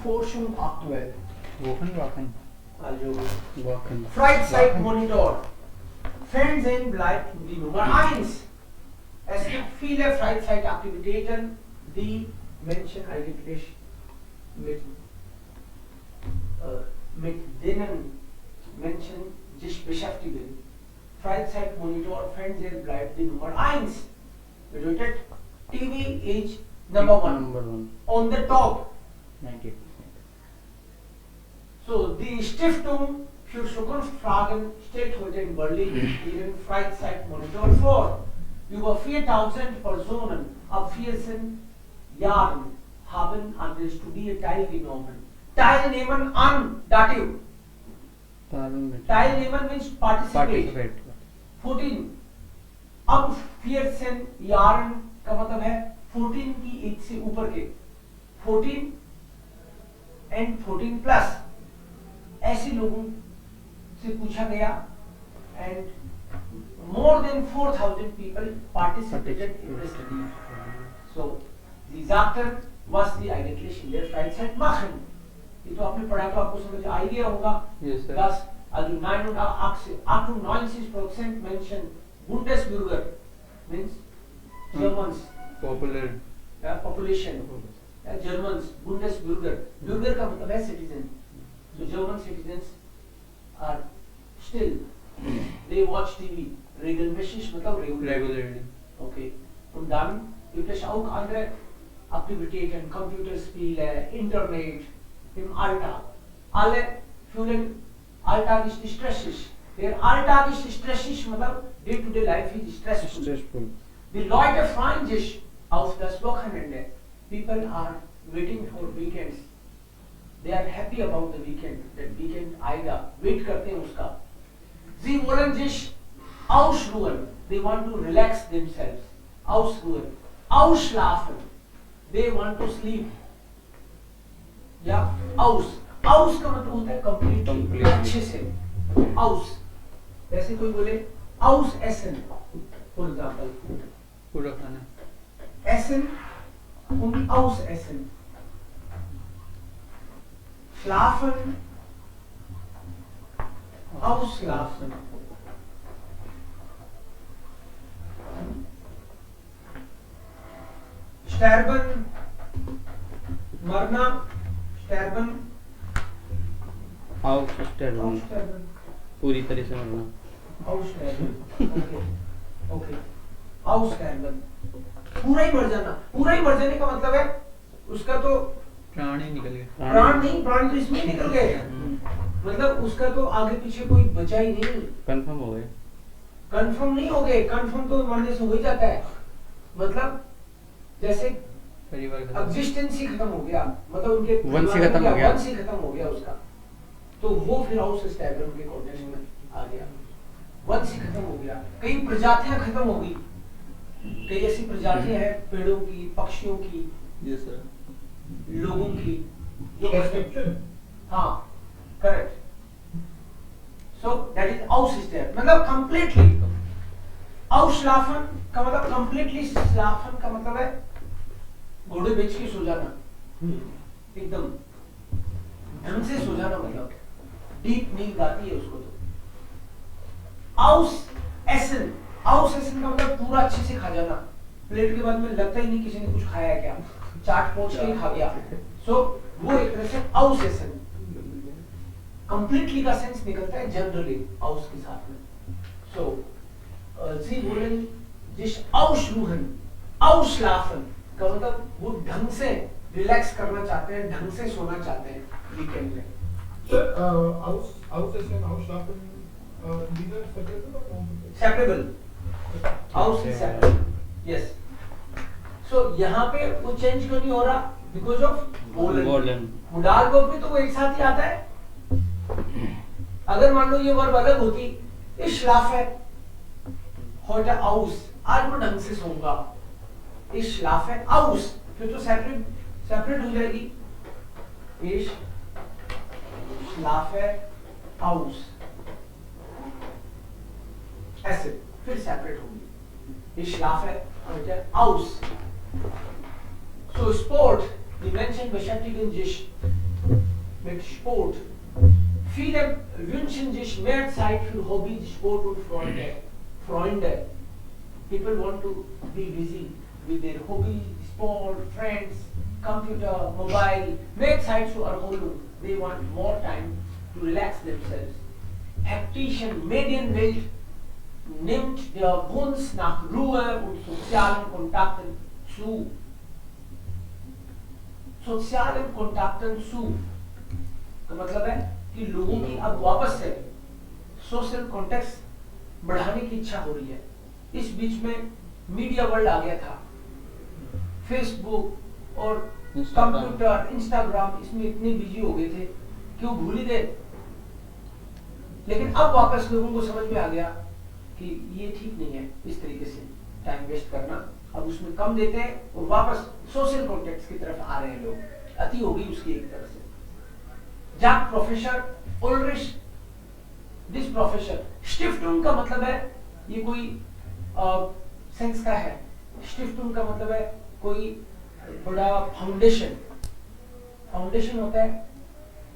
Forschung aktuell. Wochen. Also Wochen. Freizeitmonitor. Fernsehen bleibt die Nummer 1. Es gibt viele Freizeitaktivitäten, die Menschen eigentlich mit denen Menschen sich beschäftigen. Freizeitmonitor, Fernsehen bleibt die Nummer 1. Bedeutet, TV is number one. On the top. 90%. So, die Stiftung für Zukunftsfragen steht heute in Berlin ihren Freizeitmonitor vor. Über 4000 Personen ab 14 Jahren haben an der Studie teilgenommen. Teilnehmen an Dativ. Teilnehmen means participate. 14 अब 14 yarn का मतलब है 14 की as से ऊपर के 14 and 14 plus ऐसे लोगों से पूछा गया and more than 4,000 people participated in the study. So die sagten, was die eigentlich in der Freizeit machen. ये तो आपने पढ़ा तो आपको समझ आ ही गया होगा. Yes, sir. Dass also 98% Menschen Bundesbürger means Germans. Popular. Population. Germans Bundesbürger. Bürger का मतलब है citizen. So German citizens are still they watch TV regelmäßig मतलब Regularly. Okay. Und dann gibt es auch andere Aktivitäten, Computerspiele, Internet im Alltag. Alle fühlen Alltag ist stressig. Der Alltag ist stressig, मतलब day-to-day life is stressful. Die Leute freuen sich auf das Wochenende. People are waiting for weekends. They are happy about the weekend. That weekend आएगा. Wait करते हैं उसका. Sie wollen sich ausruhen. They want to relax themselves. Ausruhen. Ausschlafen. They want to sleep. या aus. Aus का मतलब होता है completely. अच्छे से. Aus. जैसे कोई बोले aus essen. For example. पूरा खाना. Essen und ausessen. Schlafen. Ausschlafen. Sterben, मरना, sterben, Aussterben. पूरी तरह से मरना. Aussterben. Okay. Aussterben. पूरा ही मर जाना. पूरा ही मर जाने का मतलब है उसका तो प्राण ही निकल गए. प्राण नहीं, प्राण तो इसमें निकल गए. मतलब उसका तो आगे पीछे कोई बचा ही नहीं. कंफर्म हो गए. कंफर्म नहीं हो गए. कंफर्म तो मरने से हो ही जाता है. मतलब जैसे एग्जिस्टेंस ही खत्म हो गया. मतलब उनके वंश ही खत्म हो गया. वंश ही खत्म हो गया उसका. तो वो फिर हाउस स्टैबलर के कोटेशन में आ गया. वंश ही खत्म हो गया. कई प्रजातियां खत्म हो गई. कई ऐसी प्रजातियां हैं पेड़ों की, पक्षियों की, यस सर, लोगों की जो हाँ correct. So that is aussterben मतलब कंप्लीटली. ausschlafen का मतलब कंप्लीटली. schlafen का मतलब है घोड़े बेच के सो जाना. एकदम ढंग से सो जाना. मतलब डीप नींद आती है उसको. तो ausessen का मतलब पूरा अच्छे से खा जाना. प्लेट के बाद में लगता ही नहीं किसी ने कुछ खाया है क्या. चाट पोंछ के खा गया. सो वो एक तरह से ausessen. कंप्लीटली का सेंस निकलता है जनरली aus के साथ में. सो Sie wollen sich ausruhen. Ausschlafen का मतलब वो ढंग से रिलैक्स करना चाहते हैं, ढंग से सोना चाहते हैं वीकेंड में. Sir, ausessen, ausschlafen, these are separable or non-separable? Separable. Aus is separable. Yes. So यहाँ पे वो चेंज क्यों नहीं हो रहा? Because of Wohlen. मुडाल वर्ब में तो वो एक साथ ही आता है. अगर मान लो ये वर्ब अलग होती, ich schlafe, heute aus, आज मैं ढंग से सोऊंगा. ich schlafe aus, फिर तो सेपरेट हो जाएगी. ich schlafe aus. ऐसे फिर सेपरेट होगी. ich schlafe heute aus. So Sport, die Menschen beschäftigen sich mit Sport. Viele wünschen sich mehr Zeit für Hobby, Sport und Freunde. People want to be busy with their hobby, sport, friends, computer, mobile. Mehr Zeit zur Erholung. They want more time to relax themselves. Hektischen Medienwelt nimmt der Wunsch nach Ruhe und sozialen Kontakten zu. Social contact सू तो मतलब है कि लोगों की अब वापस से सोशल कॉन्टेक्ट बढ़ाने की इच्छा हो रही है। इस बीच में मीडिया वर्ल्ड आ गया था, फेसबुक और कंप्यूटर, इंस्टाग्राम, इसमें इतने बिजी हो गए थे कि वो भूल ही गए। लेकिन अब वापस लोगों को समझ में आ गया कि ये ठीक नहीं है इस तरीके से टाइम वेस्ट करना। अब उसमें कम देते हैं और वापस सोशल कॉन्टेक्ट की तरफ आ रहे हैं लोग। अति होगी उसकी एक तरह से। जाक प्रोफेसर उल्रिश दिस प्रोफेसर स्टिफ्टुंग का मतलब है ये कोई सेंस का है। स्टिफ्टुंग का मतलब है कोई बड़ा फाउंडेशन। फाउंडेशन होता है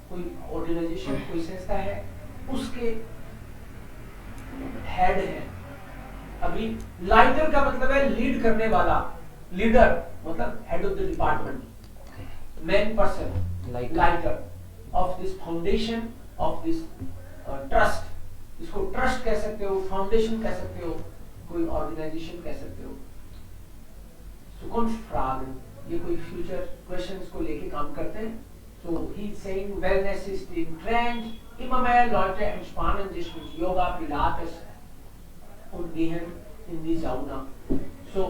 कोई ऑर्गेनाइजेशन, कोई संस्था है, उसके हेड है। अभी लाइटर का मतलब है लीड करने वाला, लीडर मतलब head of the department, main person, lighter of this foundation, of this trust. इसको ट्रस्ट कह सकते हो, फाउंडेशन कह सकते हो, कोई ऑर्गेनाइजेशन कह सकते हो। फ्रागन ये कोई फ्यूचर क्वेश्चंस को लेके काम करते हैं। So he's saying wellness is in trend. Immer mehr Leute entspannen sich mit Yoga, Pilates und gehen in die Sauna. So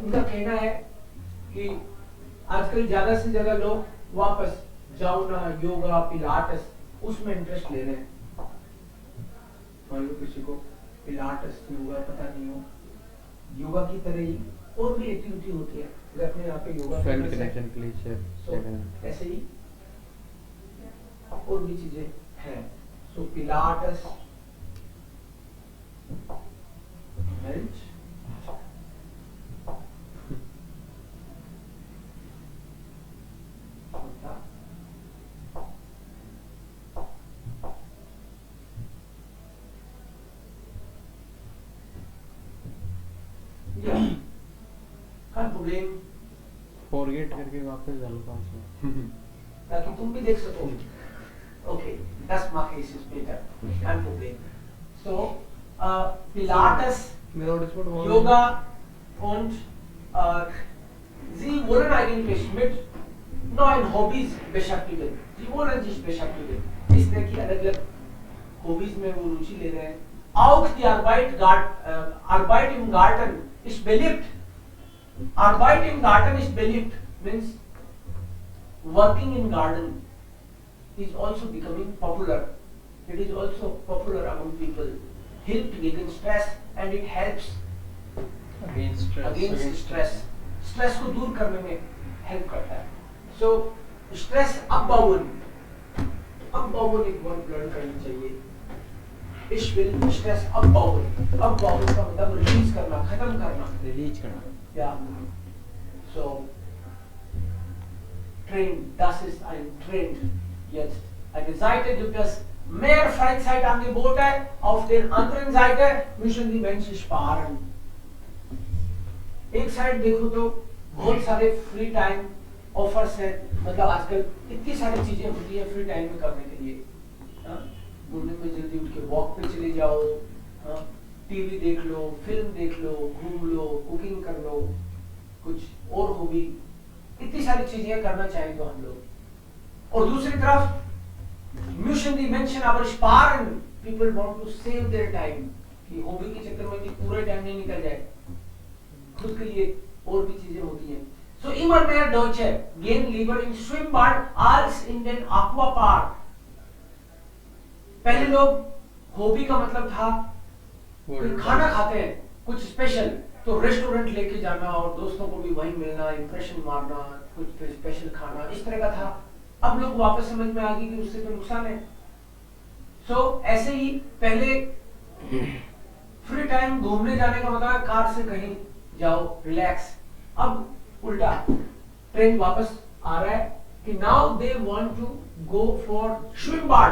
इनका कहना है कि आजकल ज्यादा से ज्यादा लोग वापस जाउना, योगा, पिलाटेस उसमें इंटरेस्ट ले रहे हैं। मान लो किसी को पिलाटेस, योगा पता नहीं हो, योगा की तरह ही और भी एक्टिविटी होती है, अपने यहाँ पे योगा फ्रेंड कनेक्शन के लिए ऐसे ही और भी चीजें हैं। So Pilates, melt, kein Problem, forget करके वापस डालो पासवर्ड ताकि तुम भी देख सको। Okay, das mache ich später, kein Problem. So, Pilates, Yoga und Sie wollen eigentlich mit neuen Hobbys beschäftigen. Sie wollen sich beschäftigen. इस तरह की अलग-अलग Hobbys में वो रुचि ले रहे हैं। Auch die Arbeit im Garten ist beliebt. Arbeit im Garten ist beliebt, means working in garden is also becoming popular. It is also popular among people. Help gegen stress and it helps against stress. Stress को दूर करने में help करता है. So stress abbauen एक word learn करनी चाहिए। Ich will stress abbauen का मतलब रिलीज करना, खत्म करना। Ja, so Trend, das ist ein Trend jetzt. Eine Seite gibt es mehr Freizeitangebote, auf der anderen Seite müssen die Menschen sparen. एक side देखो तो बहुत सारे फ्री टाइम ऑफर्स है, मतलब आजकल इतनी सारी चीजें होती है फ्री टाइम में करने के लिए। मॉर्निंग में जल्दी उठ के वॉक पे चले जाओ, टीवी देख लो, फिल्म देख लो, घूम लो, कुकिंग कर लो, कुछ और हॉबी, इतनी सारी चीजें करना चाहिए तो हम लोग। और दूसरी तरफ müssen die Menschen aber sparen, people want to save their time, कि हॉबी के चक्कर में पूरा टाइम नहीं निकल जाए, खुद के लिए और भी चीजें होती हैं। So immer mehr Deutsche gehen lieber ins Schwimmbad als in den Aquapark. पहले लोग हॉबी का मतलब था कोई खाना खाते हैं कुछ स्पेशल तो रेस्टोरेंट लेके जाना और दोस्तों को भी वहीं मिलना, इंप्रेशन मारना, कुछ स्पेशल खाना, इस तरह का था। अब लोग वापस समझ में आ गई कि उससे तो नुकसान है। सो ऐसे ही पहले फ्री टाइम घूमने जाने का मतलब कार से कहीं जाओ रिलैक्स। अब उल्टा ट्रेंड वापस आ रहा है कि now they want to go for swim bar,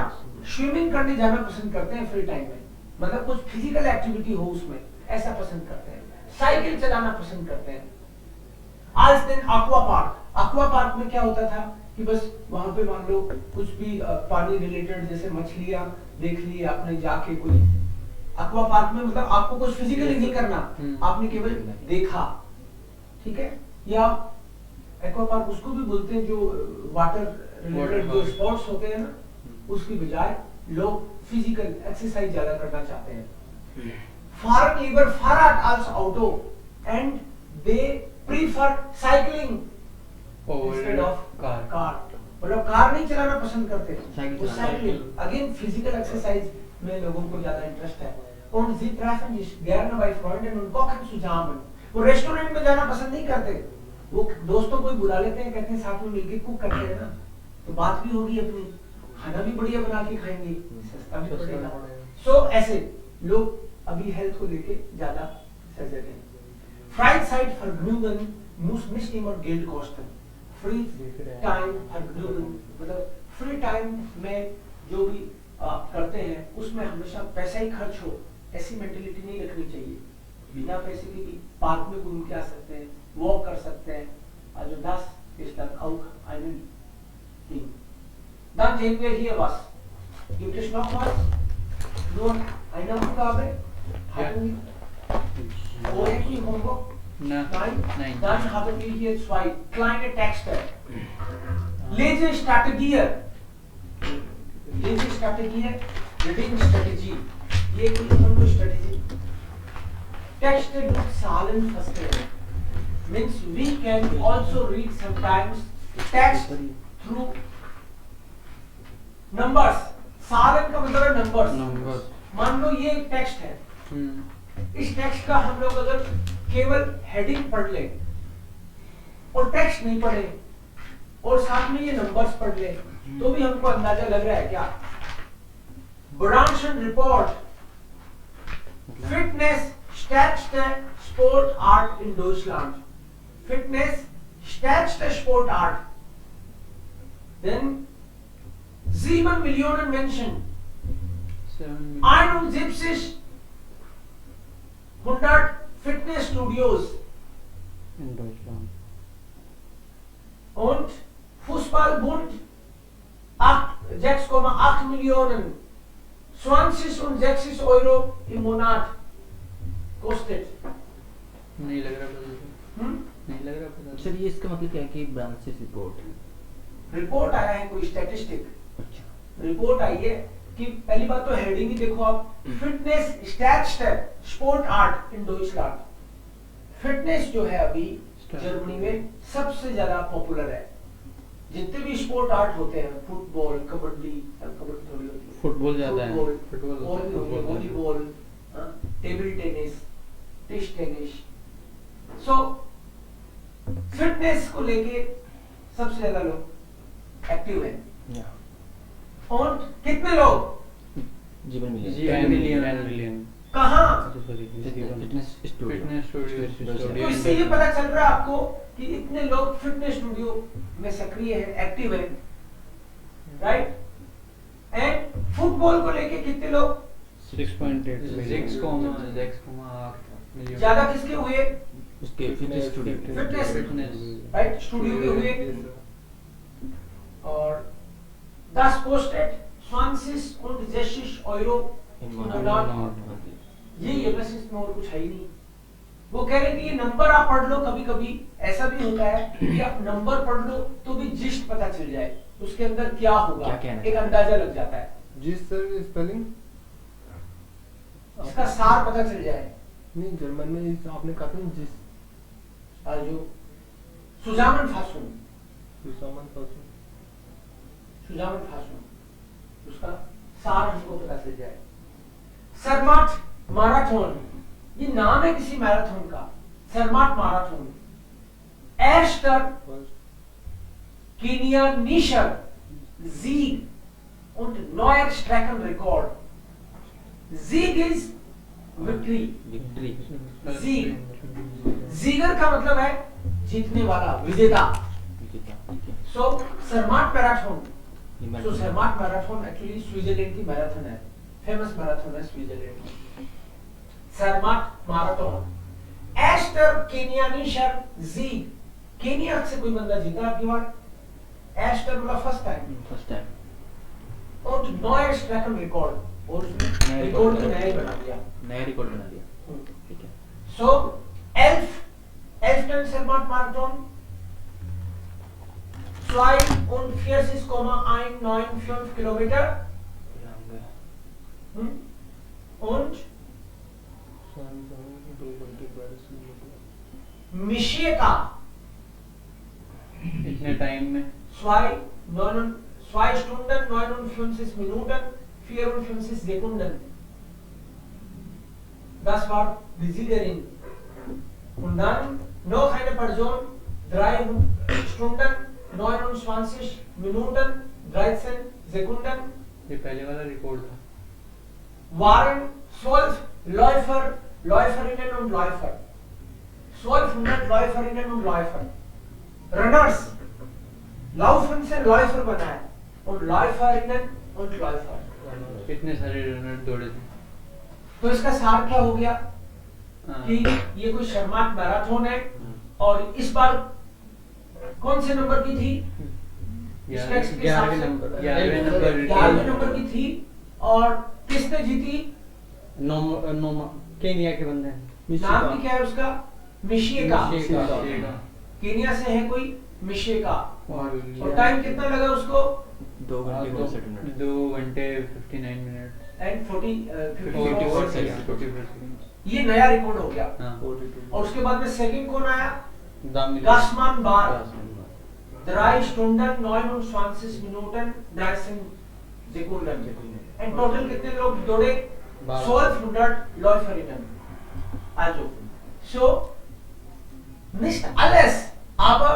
swimming करने जाना पसंद करते हैं फ्री टाइम में, मतलब कुछ फिजिकल एक्टिविटी हो उसमें, ऐसा पसंद करते हैं। साइकिल चलाना पसंद करते हैं। आज दिन एक्वा पार्क में क्या होता था कि बस वहां पे मान लो कुछ भी पानी रिलेटेड जैसे मछलियां देख ली आपने जाके, कोई एक्वा पार्क में मतलब आपको कुछ फिजिकली नहीं करना, आपने केवल देखा, ठीक है। या एक्वा पार्क उसको भी बोलते हैं जो वाटर रिलेटेड जो स्पोर्ट्स होते हैं ना, उसकी बजाय लोग फिजिकल एक्सरसाइज ज्यादा करना चाहते हैं। Foreign lever far out also auto and they prefer cycling instead of car, मतलब कार नहीं चलाना पसंद करते, वो साइकिलिंग अगेन फिजिकल एक्सरसाइज में लोगों को ज्यादा इंटरेस्ट है। Und sie treffen sich gerne bei Freunden und kochen zusammen। वो रेस्टोरेंट में जाना पसंद नहीं करते, वो दोस्तों को ही बुला लेते हैं, कहते हैं साथ में मिलके कुक करते हैं ना, तो बात भी होगी अपनी, खाना भी बढ़िया बना के खाएंगे, सस्ता भी पड़ेगा। सो ऐसे लोग अभी हेल्थ को लेके ज्यादा सजग हैं। Freizeit vergnügen muss nicht immer Geld kosten। Free time vergnügen मतलब फ्री टाइम में जो भी आप करते हैं उसमें हमेशा पैसा ही खर्च हो, ऐसी मेंटेलिटी नहीं रखनी चाहिए। बिना पैसे के भी पार्क में घूम के आ सकते हैं, वॉक कर सकते हैं। Also das ist dann auch ein Ding। Dann sehen wir hier was. Gibt es noch was? Nur eine Aufgabe? Hatten wir vorher die Homework? Nein. Dann haben wir hier zwei kleine Texte. Lesestrategie, Reading Strategy, ये कोई हमको strategy। Text mit Zahlen verstehen means we can also read sometimes text through numbers। सालन का मतलब है numbers। मान लो ये एक टेक्स्ट है, इस टेक्स्ट का हम लोग अगर केवल हेडिंग पढ़ ले और टेक्स्ट नहीं पढ़े और साथ में ये नंबर्स पढ़ ले तो भी हमको अंदाजा लग रहा है क्या। ब्रांशन report, fitness stärkste Sportart in Deutschland। Fitness stärkste Sportart। Denn 7 Millionen Menschen, 7100 Fitnessstudios in Deutschland und Fußballbund 6,8 Millionen, 20 Euro im Monat kostet। नहीं लग रहा पता, नहीं लग रहा पता। सर ये इसका मतलब क्या है कि ब्रांचेस रिपोर्ट आया है, कोई स्टैटिस्टिक रिपोर्ट आई है कि पहली बात तो हेडिंग ही देखो आप, फिटनेस स्टैटिस्टिक स्पोर्ट आर्ट इन डॉइचलैंड। फिटनेस जो है अभी जर्मनी में सबसे ज्यादा पॉपुलर है। जितने भी स्पोर्ट आर्ट होते हैं, फुटबॉल, कबड्डी थोड़ी होती है, फुटबॉल ज्यादा है, football, volleyball, table tennis, test tennis. So fitness को लेके सबसे ज्यादा लोग एक्टिव हैं। और कितने लोग? जीवन मिलियन 10 मिलियन कहाँ? Fitness studio. तो इससे ये पता चल रहा है आपको कि इतने लोग फिटनेस स्टूडियो में सक्रिय हैं, एक्टिव हैं, राइट। एंड फुटबॉल को लेके कितने लोग? 6.8 मिलियन। ज्यादा किसके हुए? उसके फिटनेस फिटनेस राइट स्टूडियो के हुए। और 10 kostet 20 Euro im Monat। ये बस इसमें और कुछ है ही नहीं। वो कह रहे कि ये नंबर आप पढ़ लो, कभी कभी ऐसा भी होता है कि आप नंबर पढ़ लो तो भी जिस्ट पता चल जाए उसके अंदर क्या होगा, एक अंदाजा लग जाता है। जिस सर स्पेलिंग इसका सार पता चल जाए। नहीं जर्मन में इस आपने कहा था जिस जो zusammenfassung उसका सार हमको पता चल जाए। सरमाट मैराथन, ये नाम है किसी मैराथन का, सरमाट marathon. एर्स्टर Kenianischer Sieg und neuer Streckenrekord। Sieg is victory। Sieg, Sieger का मतलब है जीतने वाला, विजेता। So Zermatt Marathon. So Zermatt Marathon actually Switzerland की मैराथन है, फेमस मैराथन है स्विट्जरलैंड की, Zermatt Marathon. Esther Kenianischer Sieg. Kenya से कोई बंदा जीता आपकी बार, एस्टर मतलब फर्स्ट टाइम और neues Streckenrekord, और उसने रिकॉर्ड तो नया ही बना दिया, नया रिकॉर्ड बना दिया. ठीक है. So 11 Zermatt Marathon 42,195 Kilometer und Michieka इतने टाइम में 2 Stunden 59 Minuten 54 Sekunden. Das war die Siegerin. Und dann noch eine Person 3 Stunden 29 Minuten 13 Sekunden. ये पहले वाला रिकॉर्ड था. Waren 12 Läuferinnen und Läufer. 1200 Läuferinnen und Läufer. Runners. Laufen से Läufer बना है और Läuferinnen und Läufer. कितने सारे रनर दौड़े थे. तो इसका सार क्या हो गया हाँ. कि ये कोई Zermatt मैराथन है और इस बार कौन से नंबर की थी? इस टेक्स्ट के हिसाब से 11वें नंबर की थी. और किसने जीती? केनिया के बंदे हैं. नाम भी क्या है उसका? मिशिएका. मिशिएका. केनिया से है कोई मिशिएका. और टाइम कितना लगा उसको? 2 घंटे 59 मिनट. 2 घंटे 59 मिनट एंड 44 सेकंड. ये नया रिकॉर्ड हो गया. हाँ. और उसके बाद में सेकंड कौन आया? दामिनी. गासमान बार 3 Stunden 29 Minuten 13 Sekunden. And total कितने लोग दौड़े? 1200 Läuferinnen. Also so nicht alles, aber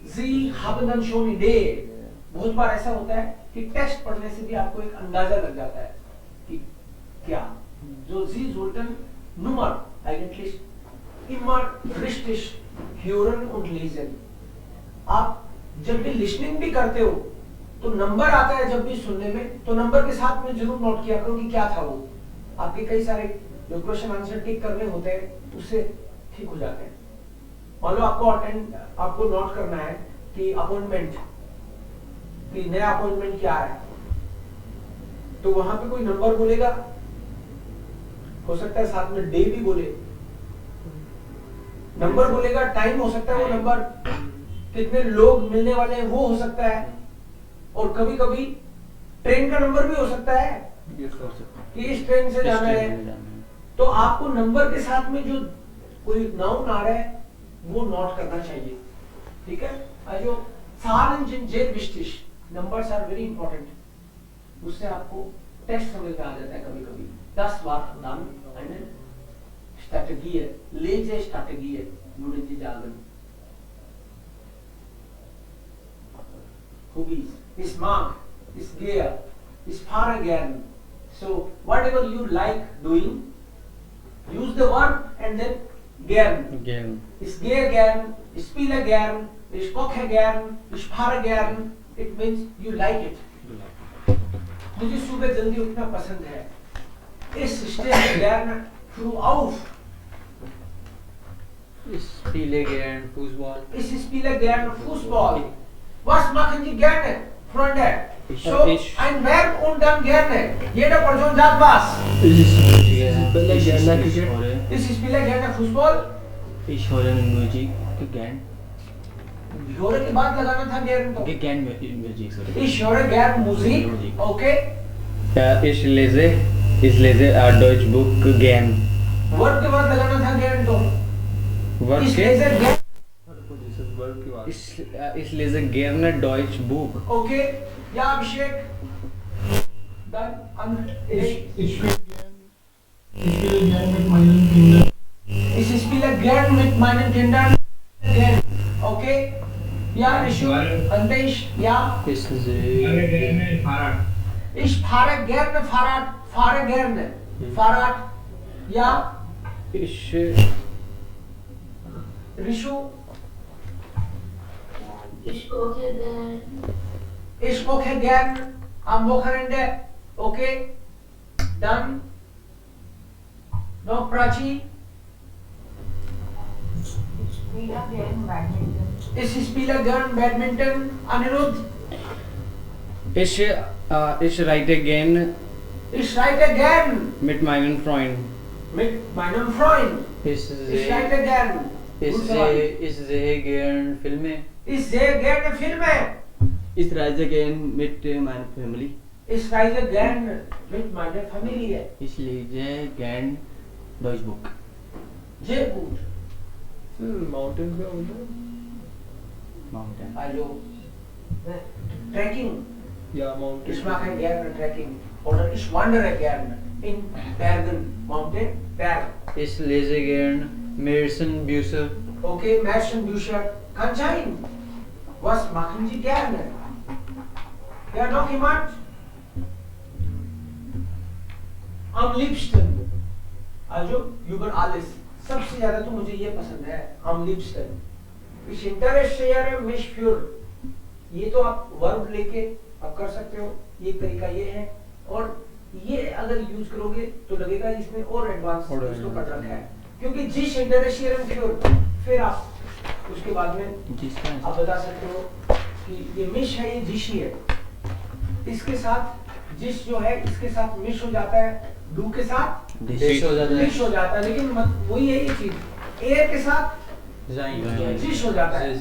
sie haben dann schon Idee. बहुत बार ऐसा होता है कि टेक्स्ट पढ़ने से भी आपको एक अंदाजा लग जाता है कि क्या. So sie sollten nur eigentlich immer richtig hören und lesen. आप जब भी लिसनिंग भी करते हो तो नंबर आता है जब भी सुनने में, तो नंबर के साथ में जरूर नोट किया करो कि क्या था वो. आपके कई सारे जो क्वेश्चन आंसर टिक करने होते हैं उससे ठीक हो जाते हैं. मान लो आपको नोट करना है कि अपॉइंटमेंट, कि नया अपॉइंटमेंट क्या है, तो वहां पे कोई नंबर बोलेगा, हो सकता है साथ में डे भी बोले, नंबर बोलेगा, टाइम हो सकता है वो नंबर, कितने लोग मिलने वाले हैं वो हो सकता है, और कभी कभी ट्रेन का नंबर भी हो सकता है कि इस ट्रेन से जाना है. तो आपको नंबर के साथ में जो कोई नाउन आ रहा है वो नोट करना चाहिए. ठीक है. जो Zahlen sind sehr wichtig, numbers are very important. उससे आपको टेक्स्ट समझ में आ जाता है कभी कभी. Das war dann eine Strategie, Lesestrategie, würden Sie sagen. Hobbies, ich mag, ich gehe, ich fahre gern. So whatever you like doing, use the verb and then gern. Ich gehe gern, ich spiele gern, ich koche gern, ich fahre gern. It means you like it. मुझे सुबह जल्दी उठना पसंद है. Ich stehe gerne früh auf. Ich spiele gern Fußball. Ich spiele gerne Fußball. Was machen Sie gerne, Freunde? So ein Verb und dann gerne. Jede Person sagt was. Ich spiele gerne Cricket. Ich spiele gerne Fußball. Ich höre Musik gern. höre के बाद लगाना था gern तो. Okay, gern Musik, sorry. Ich höre gern Musik. Okay. Ich lese ein Deutschbuch gern. Word के बाद लगाना था gern तो. Word Ich के lese gern. Ich lese gerne Deutschbuch. Okay. Ja, Abhishek. Dann an. Ich spiele gern mit meinen Kindern. Ich spiele gern mit meinen Kindern. Gern. Okay. Ja, Rishu. Antesh. Ja. Ich sehe gerne Fahrrad. Ich fahre gerne Fahrrad. Fahre gerne. Fahrrad. Ja. ich Rishu. Ich koche gern. Ich koche gern am Wochenende. Okay. Dann noch Prachi. Ich spiele gern Badminton. Ich spiele gern Badminton. Anirudh. Ich reite gern Ich reite gern mit meinen Freunden. mit meinem Freund. Ich Ich reite gern. Gut soweit. sehe gern Filme. Ich sehe gerne Filme. Ich reise gern mit meiner Family. Ich reise gern mit meiner Familie. Ich lese gern Deutschbuch. Sehr gut. Mountain पे होता है Mountain. Also, Trekking. या mountain Ich mache gerne Trekking. Oder ich wandere gerne in Bergen. Mountain, Berg. Ich lese gern Marcel Büsser. Okay, Märchenbücher. Kann sein. Was machen Sie gerne? Ja, noch jemand? Am liebsten. Also, über alles. सबसे ज्यादा तो मुझे ये पसंद है am liebsten. Ich interessiere mich für. ये तो आप वर्ब लेके आप कर सकते हो. ये तरीका ये है. और ये अगर यूज करोगे तो लगेगा इसमें और एडवांस और इसको advanced कर रखा है. क्योंकि जिस इंटरेस्टियर फिर आप उसके बाद में जिसका आप बता सकते हो कि ये मिश है, ये जिशी है. इसके साथ जिस जो है इसके साथ मिश हो जाता है. डू के साथ देश हो जाता है. जिश हो जाता है. लेकिन वही है ये चीज. एयर के साथ जिश हो जाता है.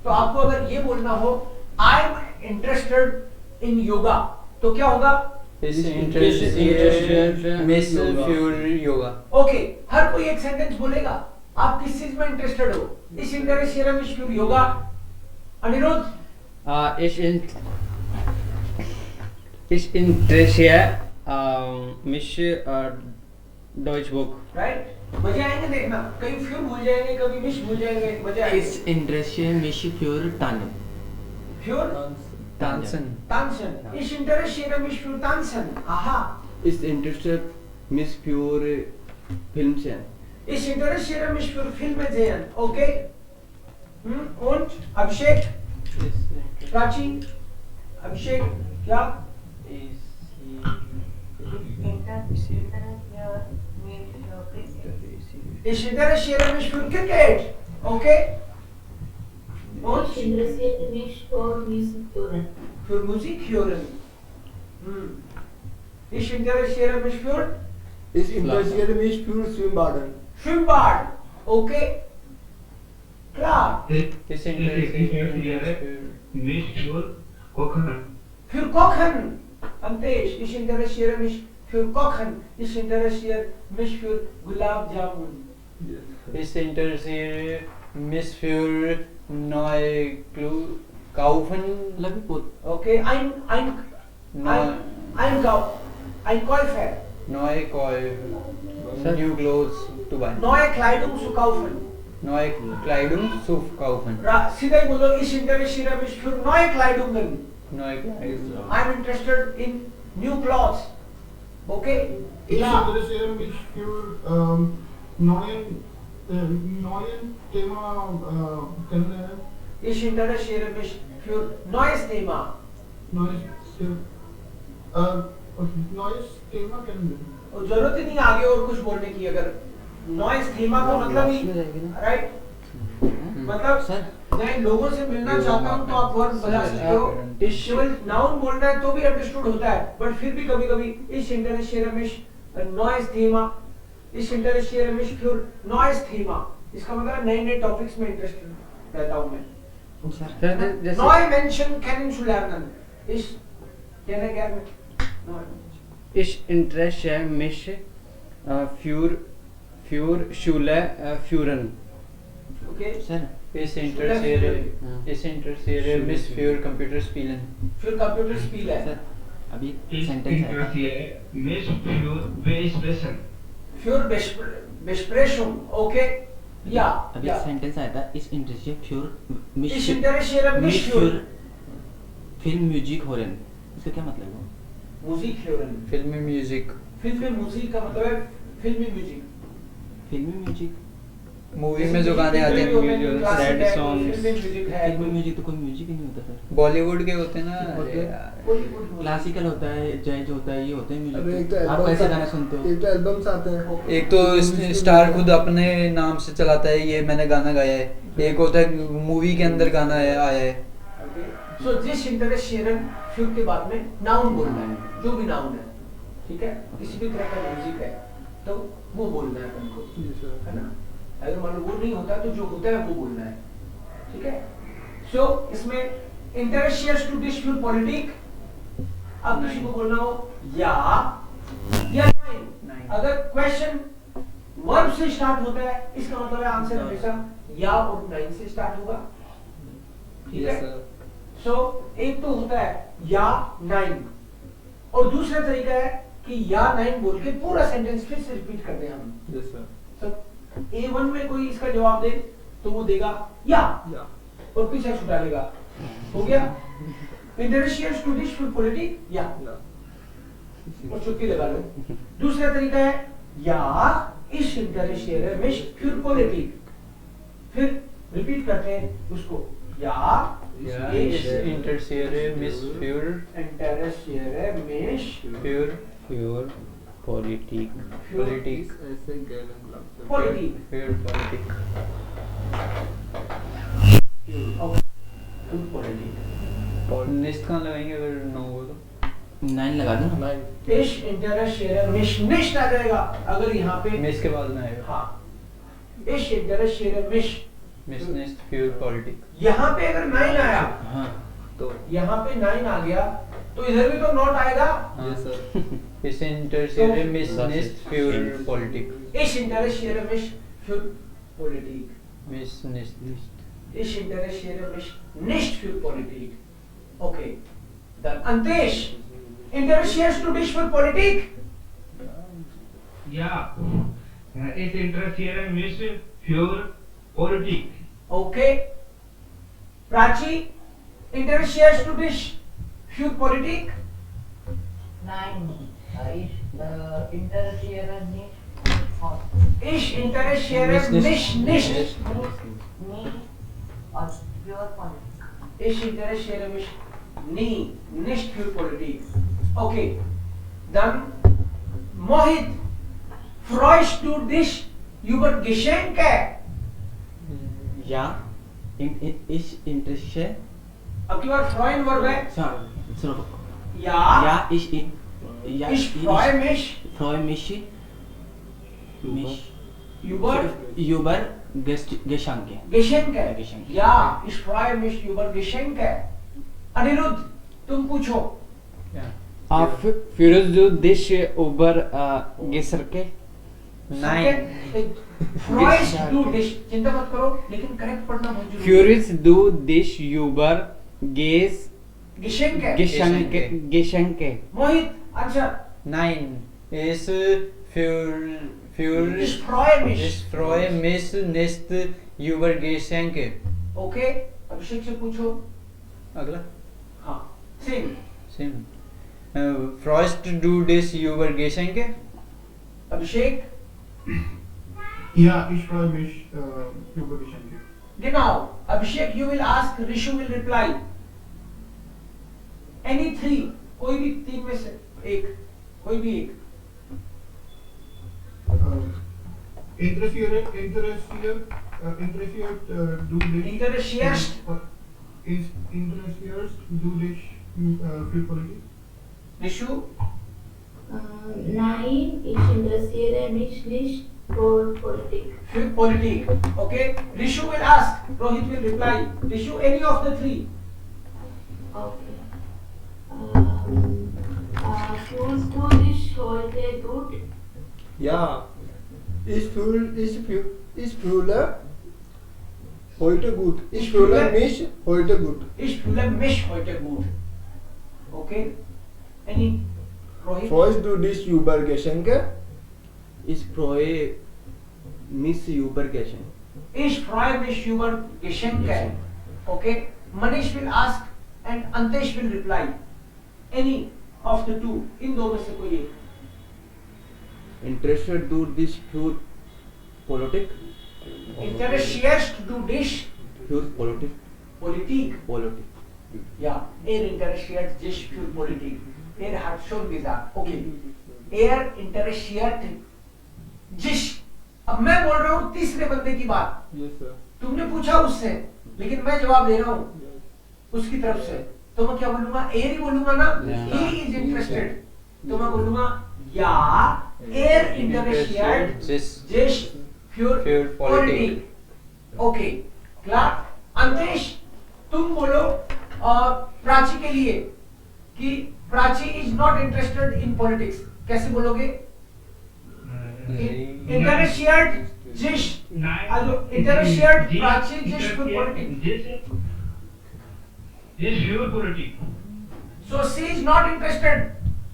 तो आपको अगर ये बोलना हो I am interested in yoga तो क्या होगा? Is interested Miss Pure Yoga. Okay, हर कोई एक सेंटेंस बोलेगा. आप किस चीज में इंटरेस्टेड हो? इस इंटरेस्टियर में शुरू yoga. Aniruddh. Ich interessiere mich Deutschbuch. Right. मजे आएंगे देखना. कहीं फ्यूर भूल जाएंगे, कभी मिश भूल जाएंगे. मजे आएंगे. Ich interessiere mich für Tanzen. फ्यूर Tanzen. tanzen. Ich interessiere mich für tanzen. Aha. Ich interessiere mich für Film sehen. Ich interessiere mich für Filme sehen. Okay? Und Abhishek? Prachi? Abhishek? क्या? Ich interessiere mich für Cricket. Okay? Und? Ich interessiere mich für Musik hören. Für Musik hören. Ich interessiere mich für Ich interessiere mich für Schwimmbad. Schwimmbad. Okay? Klar. Ich interessiere mich für Kochen. Für Kochen. Antesh, ich interessiere mich für Kochen. Ich interessiere mich für Gulab Jamun. Ich interessiere mich für neue kaufen. Lagi pot. Okay? Ein Käufer. Neue New clothes to buy. Neue Kleidung zu kaufen. Neue Kleidung zu kaufen. सीधे बोलो, ich interessiere mich für neue Kleidungen. Neue Kleidung. I'm interested in new clothes. Okay? Ich Ja. interessiere mich für neuen Thema kennenlernen. Ich interessiere mich für neues Thema. Neues Thema kennenlernen. और जरूरत ही नहीं आगे और कुछ बोलने की. अगर noise थीमा का मतलब ही राइट, मतलब Sir. मैं लोगों से मिलना चाहता हूँ तो आप वर्ड बता सकते हो. केवल नाउन बोलना है तो भी अंडरस्टूड होता है, बट फिर भी कभी कभी इस इंटरेस्टियर में नॉइस थीमा, इस इंटरेस्टियर में फिर नॉइस थीमा. इसका मतलब नए नए टॉपिक्स में इंटरेस्टेड रहता हूँ मैं. Neue Menschen kennenzulernen. Ich kenne gerne neue. Ich interessiere mich für Schule führen. Okay? Sir. Ich interessiere mich für Computerspielen. Für Computerspiele. Sir. अभी Ich सेंटेंस है. interessiere mich für Besprechen. Für Besprechung. Okay? Ja. अभी Ja. Sentence आया था. Ich interessiere für mich Ich interessiere mich für film music होरन. इसका क्या मतलब है? Musik hören. Film Music. फिल्मी म्यूजिक का मतलब है फिल्मी म्यूजिक. फिल्मी म्यूजिक. मूवी में जो गाने आते हैं sad songs, फिल्म में म्यूजिक तो कोई म्यूजिक ही नहीं होता सर। बॉलीवुड के होते हैं ना। अरे यार। क्लासिकल होता है, जैज होता है, ये होते हैं अबे एक म्यूजिक। तो आप कैसे एल्बम गाने सुनते हो? एक तो एल्बम्स आते हैं। एक तो स्टार खुद अपने नाम से चलाता है, ये मैंने गाना गाया है। एक होता है मूवी के अंदर गाना आया है। सो दिस इंटरशियरल फ्यूल के बाद में नाउन बोलना है, जो भी नाउन है, ठीक है, किसी भी तरह का म्यूजिक है तो वो बोलना है तुमको, जी सर। है ना। अगर मान लो वो नहीं होता तो जो होता है वो बोलना है, ठीक है। सो इसमें इंटरशियर्स टू दिस फ्यूल पॉलिटिक, अब किसी को बोलना हो या नहीं। अगर क्वेश्चन वर्ब से स्टार्ट होता है इसका मतलब है आंसर हमेशा या और नाइन से स्टार्ट होगा, ठीक है। सो एक तो होता है या नाइन, और दूसरा तरीका है कि या नाइन बोल के पूरा सेंटेंस फिर से रिपीट करते हैं हम। Yes sir. तो A1 में कोई इसका जवाब दे तो वो देगा या और पीछे छुटा लेगा, हो गया। इंटरशियर्स टू दिस फुल पॉलिटिक या और चुटकी लगा लो। दूसरा तरीका है या इस इंटरशियर में फ्यूल पॉलिटिक, फिर रिपीट करते हैं उसको या इस इंटरशियर मिस फ्यूर इंटरशियर में फ्यूर प्योर पॉलिटिक पॉलिटिक ऐसे गैलन पॉलिटिक फ्यूर पॉलिटिक फ्यूल पॉलिटिक। निस्ट कहाँ लगाएंगे अगर नो हो तो? 9 लगा दो ना। इस इंटरशियर में निश्चित आ जाएगा अगर यहाँ पे मिस के बाद में आएगा। हाँ, इस इंटरशियर में मिस निस्ट फ्यूर पॉलिटिक। यहाँ पे अगर 9 आया हाँ तो यहाँ पे 9 आ गया तो इधर भी तो नॉट आएगा। Yes sir. इस इंटरशियर मिस निस्ट फ्यूर पॉलिटिक। इस इंटरशियर में फ्यूल पॉलिटिक, मिस निस्ट इस इंटरशियर में निश्चित फ्यूल पॉलिटिक। ओके, देन अंतेश इंटरशियर्स टू दिस फ्यूल पॉलिटिक। Yeah. It interference with pure politic. Okay, Prachi इंटरशियर्स टू दिस फ्यूल पॉलिटिक। 9 is interfere इस इंटरशियर में निश्चित me or pure politics. इस इंटरशियर में निश्चित फ्यूल पॉलिटिक। ओके, देन मोहित फ्रॉइस्ट टू दिस यूबर geschenke। या इस इंटरशियर अब की बार फ्रॉइन वर्ब है सुनो या इस इस फ्रॉइमिश फ्रॉइमिश मिश यूबर यूबर गेशंके geschenke Geschenke. या इस फ्रॉइमिश यूबर geschenke। अनिरुद्ध तुम पूछो। आप फिरोज जो दिश ऊबर गेसर के फ्रॉइस्ट टू डिश, चिंता मत करो लेकिन करेक्ट पढ़ना बहुत जरूरी है। फ्यूरिस दो दिश यूबर गेस geschenke गेशंके गेशंके मोहित आंसर। 9 is für इस फ्रॉइमिश ich freue mich nicht über Geschenke। Okay, Abhishek से पूछो। अगला हाँ, same. Same freust du dich über Geschenke? Abhishek Ja, ich freue mich über Geschenke. genau, Abhishek you will ask, Rishu will reply। any three, कोई भी तीन में से एक, कोई भी एक। Interessiert du dich Interessierst. Is interessiert du dich für Politik? Rishu 9 ich interessiere mich nicht für Politik. फिर politic. Okay, Rishu will ask, Rohit will reply। Rishu any of the three। Okay. Fühlst du dich heute gut? Ja, ich fühle heute gut. Ich fühle mich heute gut. Ich fühle mich heute gut। Okay, any Rohit? Freust du dich über Geschenke? Ich freue mich über Geschenke. Ich freue mich über Geschenke। Okay, Manish will ask and Antesh will reply। any of the two, इन दो में से कोई एक। Interested du dich für Politik? Interessiert du dich Für Politik. Politik? Politik. Ja, interessiert sich für Politik. Hat schon gesagt, okay. Interessiert sich. अब मैं बोल रहा हूँ तीसरे बंदे की बात। Yes, sir. तुमने पूछा उससे, लेकिन मैं जवाब दे रहा हूँ उसकी तरफ से। तो मैं क्या बोलूँगा? ही बोलूँगा ना? He is interested. तो मैं बोलूँगा या interessiert sich für Politik. Okay, क्लार? अंतरिक्ष, तुम बोलो प्राची के लिए कि Prachi is not interested in politics. कैसे बोलोगे? इंटरेस्टेड जिश, also interessiert प्राची जिश für Politik. This pure politic. So she is not interested.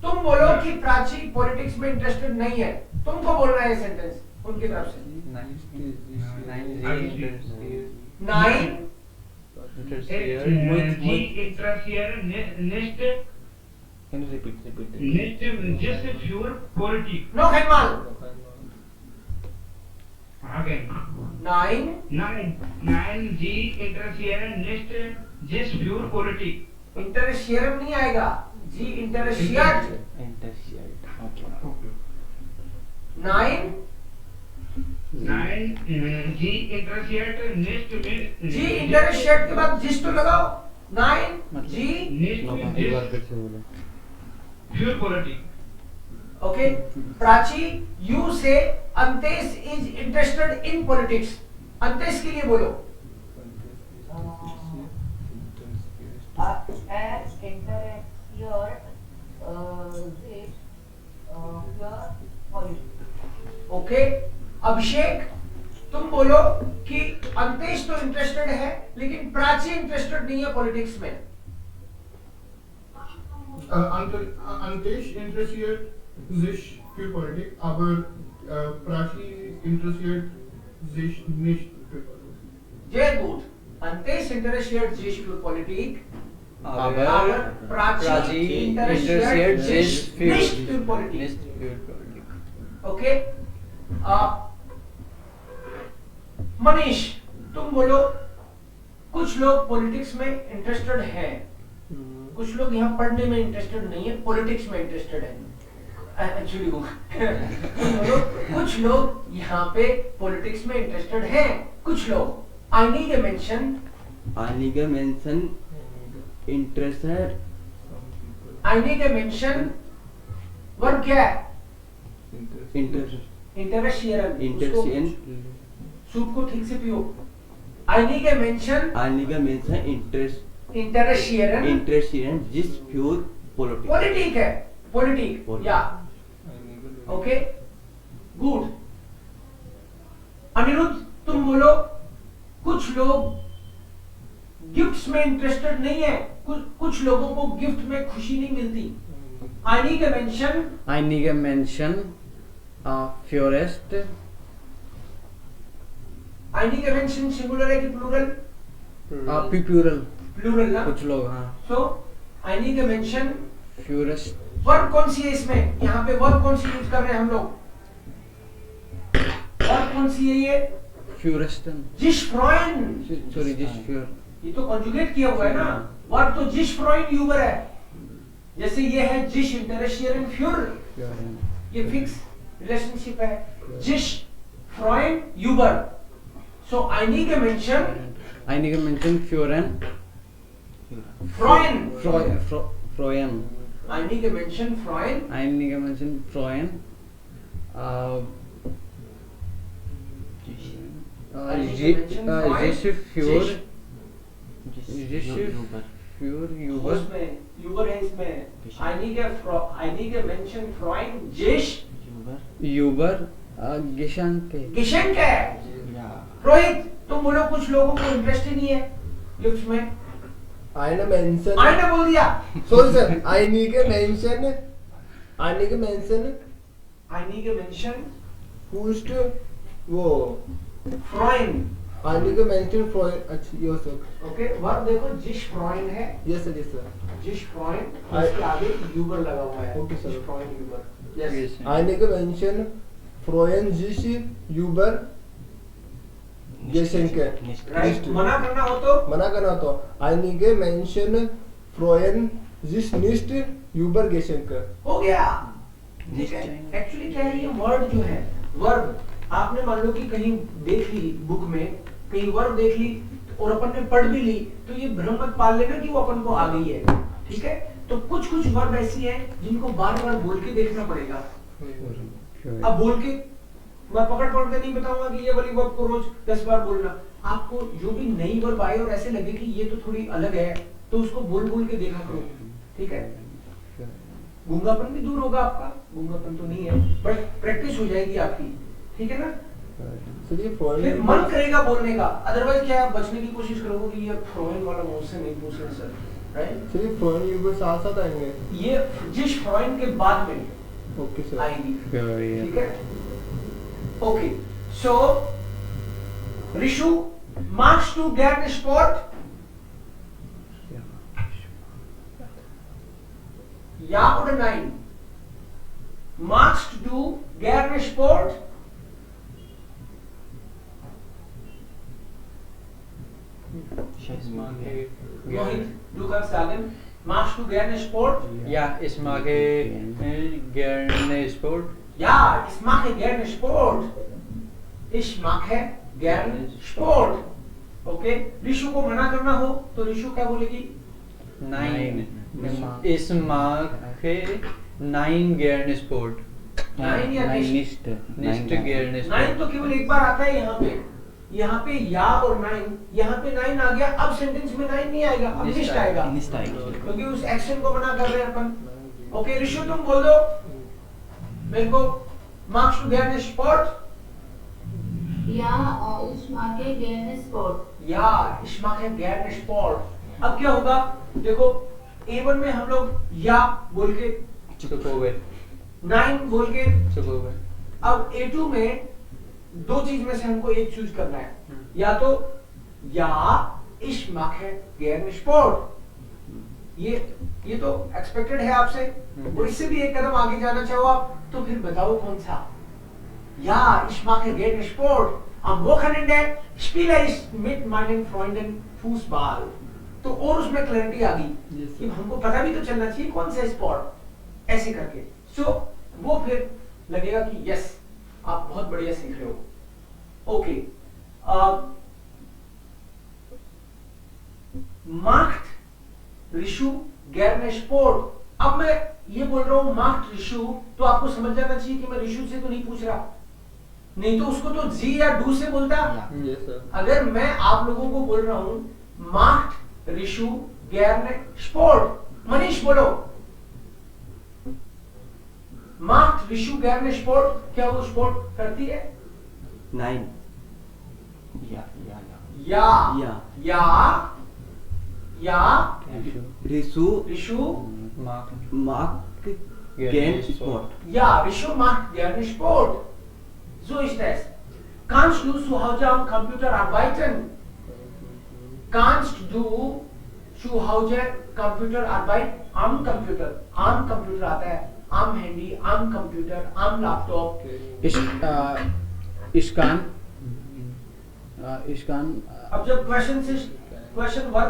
तुम बोलो कि प्राची पॉलिटिक्स में इंटरेस्टेड नहीं है। तुमको बोलना है सेंटेंस उनकी तरफ से। 9 He interessiert nicht Can you repeat it? nicht just pure politic. नो खैमाल। Again. 9 Nein, he interessiert nicht just pure politic. इंटरेस्टियरम नहीं आएगा, जी इंटरेस्टियर्ड। Interessiert. Okay. 9 Nein, he interessiert nicht जी इंटरेस्टियर्ड के बाद जिस तो लगाओ। 9 जी nicht एक बार just फिर से बोलो। pure politic. Okay. Prachi you say Antesh is interested in politics. Antesh के लिए बोलो। ओके। अभिषेक, तुम बोलो कि अंतेश तो इंटरेस्टेड है लेकिन प्राची इंटरेस्टेड नहीं है पॉलिटिक्स में। Antesh interessiert sich für Politik, aber Prachi interessiert sich nicht für Politik. Sehr gut. Antesh interessiert sich für Politik, aber aber Prachi interessiert sich für nicht für Politik. nicht für Politik. Okay. Manish, तुम बोलो कुछ लोग politics में interested हैं, कुछ लोग यहाँ पढ़ने में इंटरेस्टेड नहीं है, पॉलिटिक्स में इंटरेस्टेड है। एक्चुअली तुम बोलो कुछ लोग यहाँ पे पॉलिटिक्स में इंटरेस्टेड हैं, कुछ लोग। Einige Menschen Einige Menschen interessiert. einige Menschen verb क्या है? Interessieren. इंटरेस्टियरन। सूप को ठीक से पियो। einige Menschen Einige Menschen interessieren interessieren sich für Politik. Politic है, पॉलिटिक Politik. या ओके गुड। अनिरुद्ध, तुम बोलो कुछ लोग गिफ्ट्स में इंटरेस्टेड नहीं है, कुछ लोगों को गिफ्ट में खुशी नहीं मिलती। einige Menschen Einige Menschen Forest einige Menschen singular है कि प्लूरल? प्लूरल प्लूरल ना। कुछ लोग हाँ सो einige Menschen फ्यूरेस्ट वर्ब कौन सी है इसमें? यहाँ पे वर्ब कौन सी यूज कर रहे हैं हम लोग? वर्ब कौन सी है ये? फ्यूरेस्टन जिश फ्रॉइन। सॉरी जिस फ्यूर ये तो कंजुगेट किया हुआ है ना। वर्ब तो जिश फ्रॉइन यूबर है। जैसे ये है जिश इंटरेस्टियरन फ्यूर, ये फिक्स रिलेशनशिप है। जिश फ्रॉइन यूबर। सो einige Menschen Einige Menschen führen freuen freuen einige Menschen freuen Einige Menschen freuen sich für Uber उसमें यूबर है इसमें। einige Menschen freuen sich Uber Geschenke Geschenk है। रोहित, तुम बोलो कुछ लोगों को इंटरेस्ट ही नहीं है गिफ्ट में। Eine Menschen. आईने बोल दिया। Sorry sir. Einige Menschen. Einige Menschen. einige Menschen Who's वो freuen einige Menschen freuen. अच्छा ये सर. ओके। वर्ब देखो जिश फ्रॉइन है, Yes sir. Yes sir. जिश फ्रॉइन इसके आगे यूबर लगा हुआ है। Okay, sir. जिश फ्रॉइन यूबर। Yes. Einige Menschen freuen sich über Geschenke. Right, मना करना हो तो मना करना तो einige Menschen freuen sich nicht über Geschenke. हो गया। ठीक है, एक्चुअली क्या है, ये वर्ड जो है, वर्ब आपने मान लो कि कहीं देख ली बुक में, कहीं वर्ब देख ली और अपन ने पढ़ भी ली, तो ये भ्रम मत पाल लेना कि वो अपन को आ गई है। ठीक है, तो कुछ कुछ वर्ब ऐसी है जिनको बार बार बोल के देखना पड़ेगा। अब बोल के मैं पकड़ के नहीं बताऊंगा कि ये वाली वर्ब को रोज 10 बार बोलना। आपको जो भी नई वर्ब आए और ऐसे लगे कि ये तो थोड़ी अलग है, तो उसको बोल बोल के देखा करो। ठीक है, गूंगापन भी दूर होगा आपका, गूंगापन तो नहीं है बट प्रैक्टिस हो जाएगी आपकी। ठीक है ना, चलिए फिर freuen मन करेगा बोलने का, अदरवाइज क्या है, बचने की कोशिश करोगे कि ये फ्रोइन वाला मुझसे नहीं पूछ रहे सर, राइट। चलिए freuen über साथ साथ आएंगे. ये जिस फ्रोइन के बाद में ओके सर. आएगी। ठीक है, ओके, सो रिशु मार्क्स टू गैर स्पॉट या oder nein? Magst du gerne Sport? Mohit, du kannst sagen, magst du gerne Sport? Ja, ich mag gerne Sport. Ja, ich mache gerne Sport. Ich mache gerne Sport. Okay, Rishu को मना करना हो तो रिशु क्या बोलेगी? Nein. Ich mag nein gerne Sport. Nine या निष्ठ Nicht gerne nine Sport. तो केवल एक बार आता है यहाँ पे। यहाँ पे या और नाइन, यहाँ पे नाइन आ गया, अब सेंटेंस में नाइन नहीं आएगा, अब निष्ठ आएगा, क्योंकि उस एक्शन को मना कर रहे हैं अपन। ओके रिशु, तुम बोल दो मेरे को, magst du gerne Sport? Ja, ich mag gerne Sport. या ich mache gerne Sport। अब क्या होगा, देखो A1 में हम लोग या बोल के, चुप हो गए, नाइन बोल के, चुप हो गए। अब A2 में दो चीज में से हमको एक चूज करना है, या तो या ich mache gerne Sport, ये तो एक्सपेक्टेड है आपसे, और इससे भी एक कदम आगे जाना चाहो आप तो फिर बताओ कौन सा। Ja, ich mache gerne Sport. Am Wochenende spiele ich mit meinen Freunden Fußball. तो और उसमें क्लैरिटी आ गई कि हमको पता भी तो चलना चाहिए कौन सा स्पोर्ट, ऐसे करके। सो वो फिर लगेगा कि यस आप बहुत बढ़िया सीख रहे हो। Okay, macht Rishu gerne Sport। अब मैं ये बोल रहा हूँ macht रिशु, तो आपको समझ जाना चाहिए कि मैं रिशु से तो नहीं पूछ रहा, नहीं तो उसको तो जी या डू से बोलता। Yes sir. अगर मैं आप लोगों को बोल रहा हूँ macht Rishu gerne Sport, Manish बोलो macht रिशु gerne Sport, क्या वो स्पोर्ट करती है? Nein. या Ja. या Risu Rishu mag gern Sport. Ja, Rishu macht gerne Sport. So ist es. Kannst du zu Hause am Computer arbeiten? Kannst du zu Hause Computer arbeiten? Am Computer आता है, am Handy, am Computer, am Laptop. ich kann अब जब question verb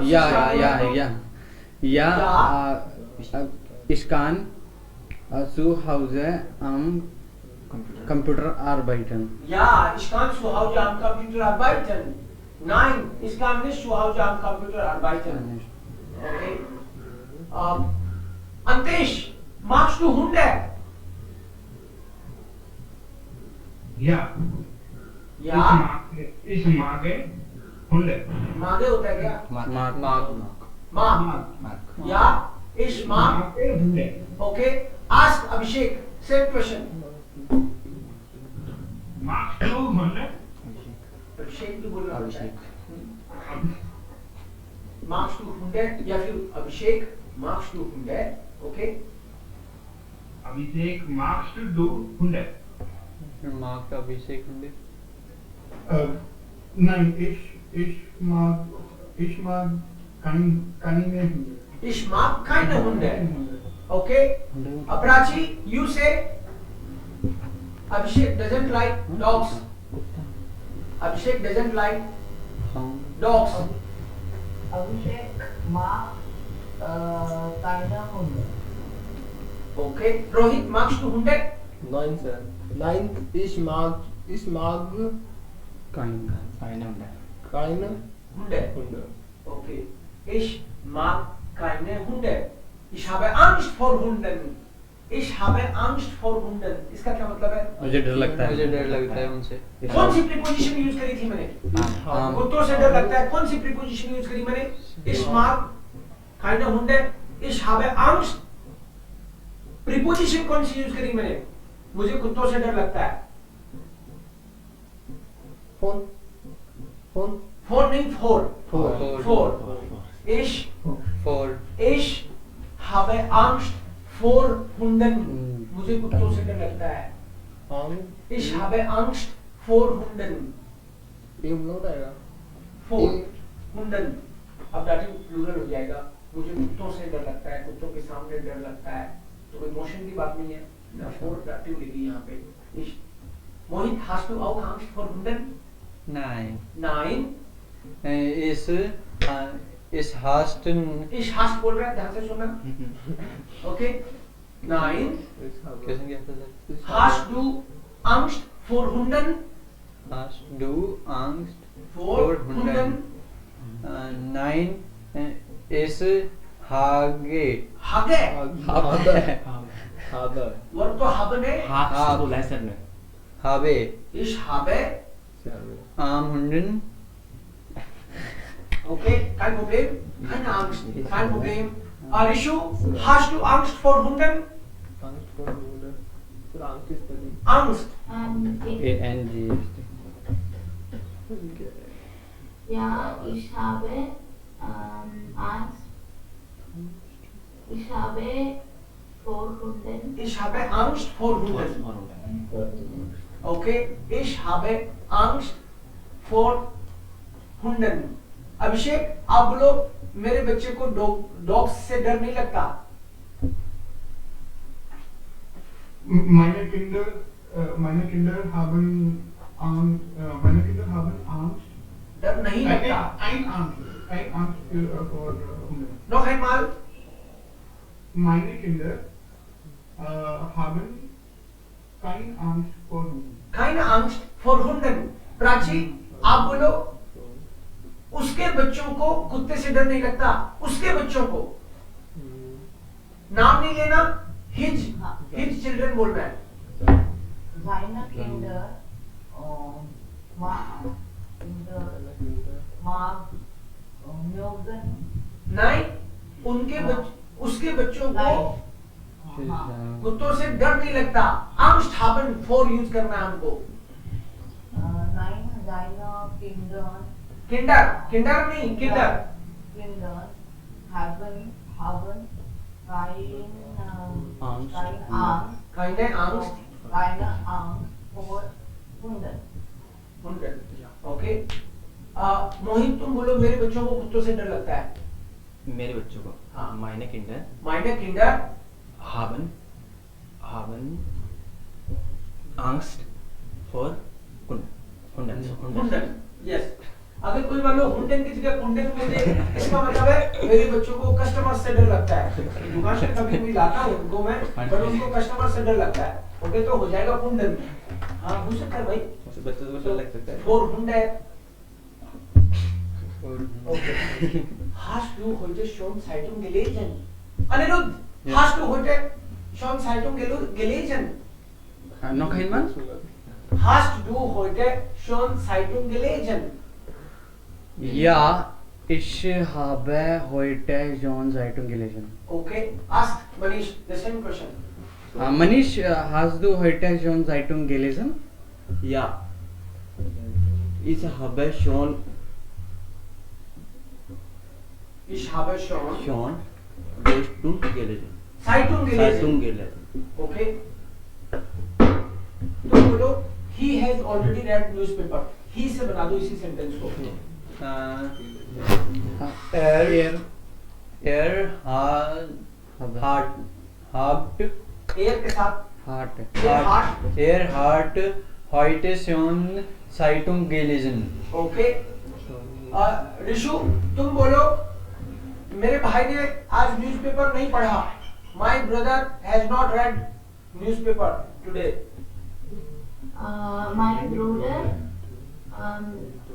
ich kann zu Hause am Computer arbeiten. Ja, ich kann zu Hause am Computer arbeiten. Nein, ich kann nicht zu Hause am Computer arbeiten. Okay. Antesh, magst du Hunde? Ja, Ja, ich mag Hunde. मागे होता है क्या? माग। या, ich mag Hunde. Okay, ask Abhishek, same question. Magst du Hunde? अभिषेक भी बोलना पड़ता है। Magst du Hunde या फिर अभिषेक magst du Hunde, okay? Abhishek, magst du Hunde? माँ का अभिषेक होंगे। Nein, ich mag keine Hunde. Ich mag keine Hunde. Okay? Aprachi, you say Abhishek doesn't like dogs. Abhishek doesn't like Hound. dogs. Abhishek mag keine Hunde. Okay. Rohit marks to Hunde. Nein, sir. Nein, ich mag Keine Hunde. keine Hunde. Hunde. Okay. Ich mag keine Hunde. Ich habe Angst vor Hunden. Ich habe Angst vor Hunden. इसका क्या मतलब है? मुझे डर लगता है. मुझे डर लगता है उनसे. कौन सी प्रीपोजिशन यूज करी थी मैंने? हाँ. कुत्तों से डर लगता है. कौन सी प्रीपोजिशन यूज करी मैंने? Ich mag keine Hunde. Ich habe Angst. Preposition कौन सी यूज करी मैंने? मुझे कुत्तों से डर लगता है. Von फोर नहीं four. Vor. Four. Ich For. habe Angst vor Hunden. मुझे कुत्तों से डर लगता है. Ich habe Angst vor Hunden. Eben not आएगा. For Hunden. अब डाटिव प्लूरल हो जाएगा. मुझे कुत्तों से डर लगता है. कुत्तों के सामने डर लगता है. तो कोई मोशन की बात नहीं है. ना फोर डाटिव लिखी यहाँ पे. Ich. मोहित, hast du auch Angst vor Hunden? Nein. Nein. इस hast Ich hast बोल रहा है. ध्यान से सुनना. Okay. Nein. कैसे कहते हैं? Hast du Angst vor Hunden? Hast du Angst Vor vor Hunden? Hunden? Nein. Es hage. Hage. Habe. Verb तो haben है. हाँ बोला है सर ने. Habe. Ich habe. Am Hunden. Okay, kein Problem. Keine Angst. Kein Problem. Arishu, hast du Angst vor Hunden? Angst vor Hunde. Für Angst ist das nicht. Angst. ANG. Ja, ich habe Angst. Ich habe vor Hunden. Ich habe Angst vor Hunden. Okay, ich habe Angst vor Hunden. अभिषेक, आप बोलो मेरे बच्चे को dogs से डर नहीं लगता. Meine Kinder haben Angst. डर नहीं लगता. Ein Angst vor Hunden. Noch einmal. Meine Kinder haben keine Angst vor Hunden. Keine Angst vor Hunden. Prachi, आप बोलो उसके बच्चों को कुत्ते से डर नहीं लगता. उसके बच्चों को नाम नहीं लेना. हिज चिल्ड्रन बोल रहा है. Seine Kinder mag mögen. नहीं, उसके बच्चों को कुत्तों से डर नहीं लगता. Angst haben vor यूज करना है हमको. Nein, seine किंडर नहीं, Kinder. Kinder haben keine Angst. keine Angst vor Hunden. Hunden. Okay. मोहित, तुम बोलो मेरे बच्चों को कुत्तों से डर लगता है. मेरे बच्चों को. हाँ. meine Kinder haben Angst vor Hunden. Yes. अगर कोई मान लो हुंडन की जगह कुंडन बोल दे, इसका मतलब है मेरे बच्चों को कस्टमर से डर लगता है. दुकान से कभी भी लाता हूँ उनको मैं, पर उनको कस्टमर से डर लगता है. ओके, तो हो जाएगा कुंडन. हाँ, हो सकता है भाई. बच्चों को डर लग सकता है. Four Hunde. Okay. Hast du heute schon Zeitung gelesen? Anirudh, hast du heute schon Zeitung gelesen? Noch einmal? Hast du heute schon Zeitung gelesen? Ja, ich habe heute schon Zeitung gelesen. Okay, ask Manish the same question. Manish, hast du heute schon Zeitung gelesen? Ja, ich habe schon Zeitung gelesen. Zeitung gelesen. Okay. तो बोलो he has already read newspaper. He से बना दो इसी sentence को. Er Air के साथ Heart. heart. hat heute schon Zeitung gelesen. Okay Rishu तुम बोलो मेरे भाई ने आज न्यूज़पेपर नहीं पढ़ा. My brother has not read newspaper today. Mein Bruder,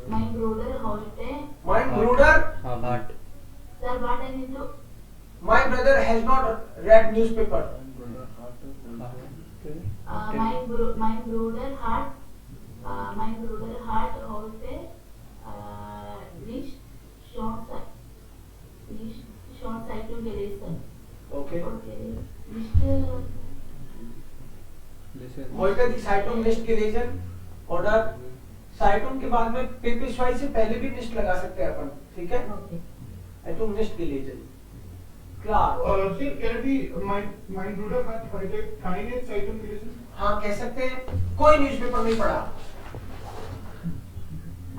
mein Bruder heute, My brother, Hart. sir, what I need to, my brother has not read newspaper. mein Bruder hat heute nicht schon Zeitung gelesen. Okay. Okay. Nicht, heute die Zeitung nicht gelesen oder Zeitung के बाद में पेपेश्वाई से पहले भी निष्ठ लगा सकते हैं अपन. ठीक है. okay. Zeitung nicht gelesen. Klar. Sir, can it be mein Bruder hat heute keine Zeitung gelesen? हाँ कह सकते हैं. कोई न्यूज़पेपर नहीं पढ़ा.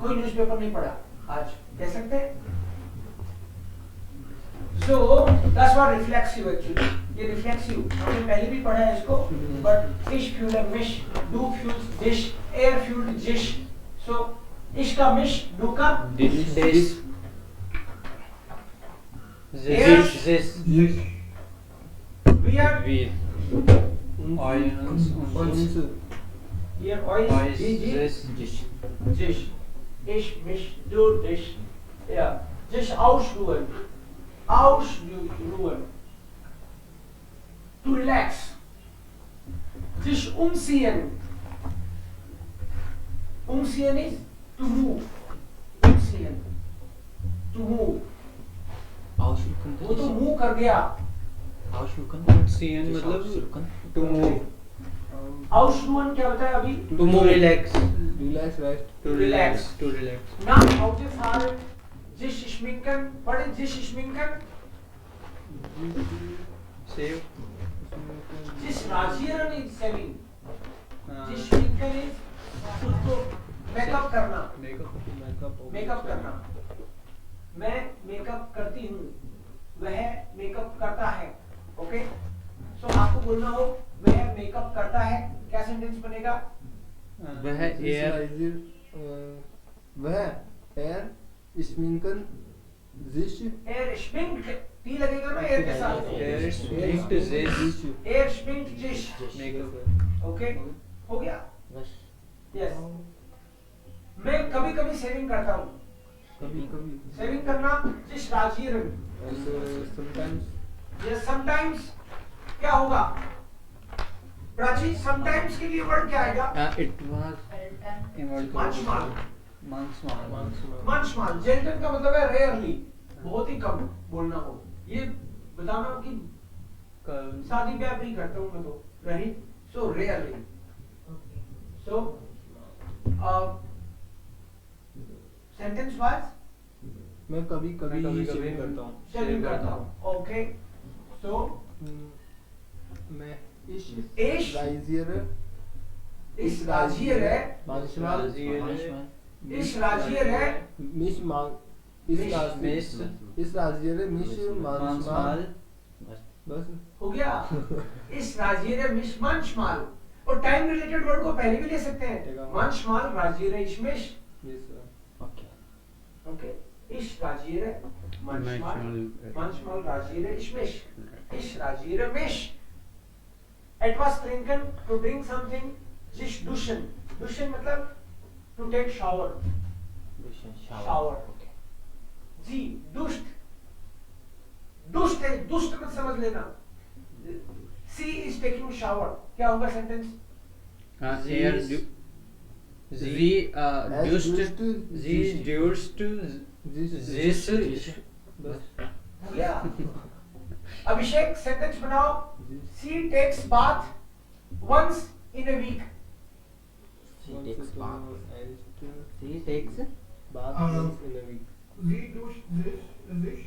कोई न्यूज़पेपर नहीं पढ़ा आज. कह सकते हैं. So that's what reflexive actually. ये reflexive हमने पहले भी पढ़ा है इसको. But ich fühle mich, du fühlst dich, er fühlt sich. So ich का mich, du का This. Er- This. wir Wir. Eins und uns, ihr euch Eins, die this. dich. Ich mich, du dich. Ja. Sich ausruhen. Ausruhen. To relax. Sich umziehen. Umziehen ist to move. Umziehen. To move. Ausschlucken. वो तो move कर गया. Ausschlucken. CN मतलब Ausschlucken. to move. Ausruhen क्या होता है अभी? To relax. relax, rest. To relax. To relax. Na, heute fahren. Sich schminken. What is sich schminken? Save. Sich rasieren is saving. हाँ. जिस schminken is उसको मेकअप करना. Makeup. Makeup करना. मैं मेकअप करती हूँ. वह मेकअप करता है. ओके. सो आपको बोलना हो वह मेकअप करता है. क्या सेंटेंस बनेगा? वह एयर वह er schminken sich air schminkt. T लगेगा ना एयर के साथ. There is this. Air schminkt जिस. Makeup. ओके. हो गया. Yes. यस. मैं कभी कभी सेविंग करता हूँ. कभी कभी सेविंग करना जिस राजियरन. sometimes ये समटाइम्स क्या होगा? प्राची समटाइम्स के लिए वर्ड क्या आएगा? It was. मंचमाल. Manchmal. मंचमाल. जेंटल का मतलब है रेयरली. बहुत ही कम बोलना हो. ये बताना हो कि शादी ब्याह भी करता हूँ मैं तो. राइट. सो रेयरली. सो सेंटेंस वाइज मैं कभी कभी कभी-कभी शेविंग करता हूँ शेविंग करता हूँ. ओके. सो मैं इस राइजियर इस राजियर है. manchmal इस राजियर है. mich man Miss. इस राजियर mich manchmal Manchmal. बस हो गया. इस राजियर मिश मंचमाल. और टाइम रिलेटेड वर्ड को पहले भी ले सकते हैं. मंचमाल राजियर इशमिश. Okay. ओके. इस राजियर मंचमाल. मंचमाल राजियर इशमिश. इस राजियर मिश. Etwas trinken, to drink something. Sich duschen. Duschen मतलब to take shower. Shower. Okay. जी दुष्ट. दुष्ट है. दुष्ट मत समझ लेना. She is taking shower. क्या होगा sentence? Air. Sie duscht. Sie duscht. This. बस या अभिषेक सेंटेंस बनाओ. She takes bath once in a week. She takes bath. and She takes bath once in a week Sie duscht sich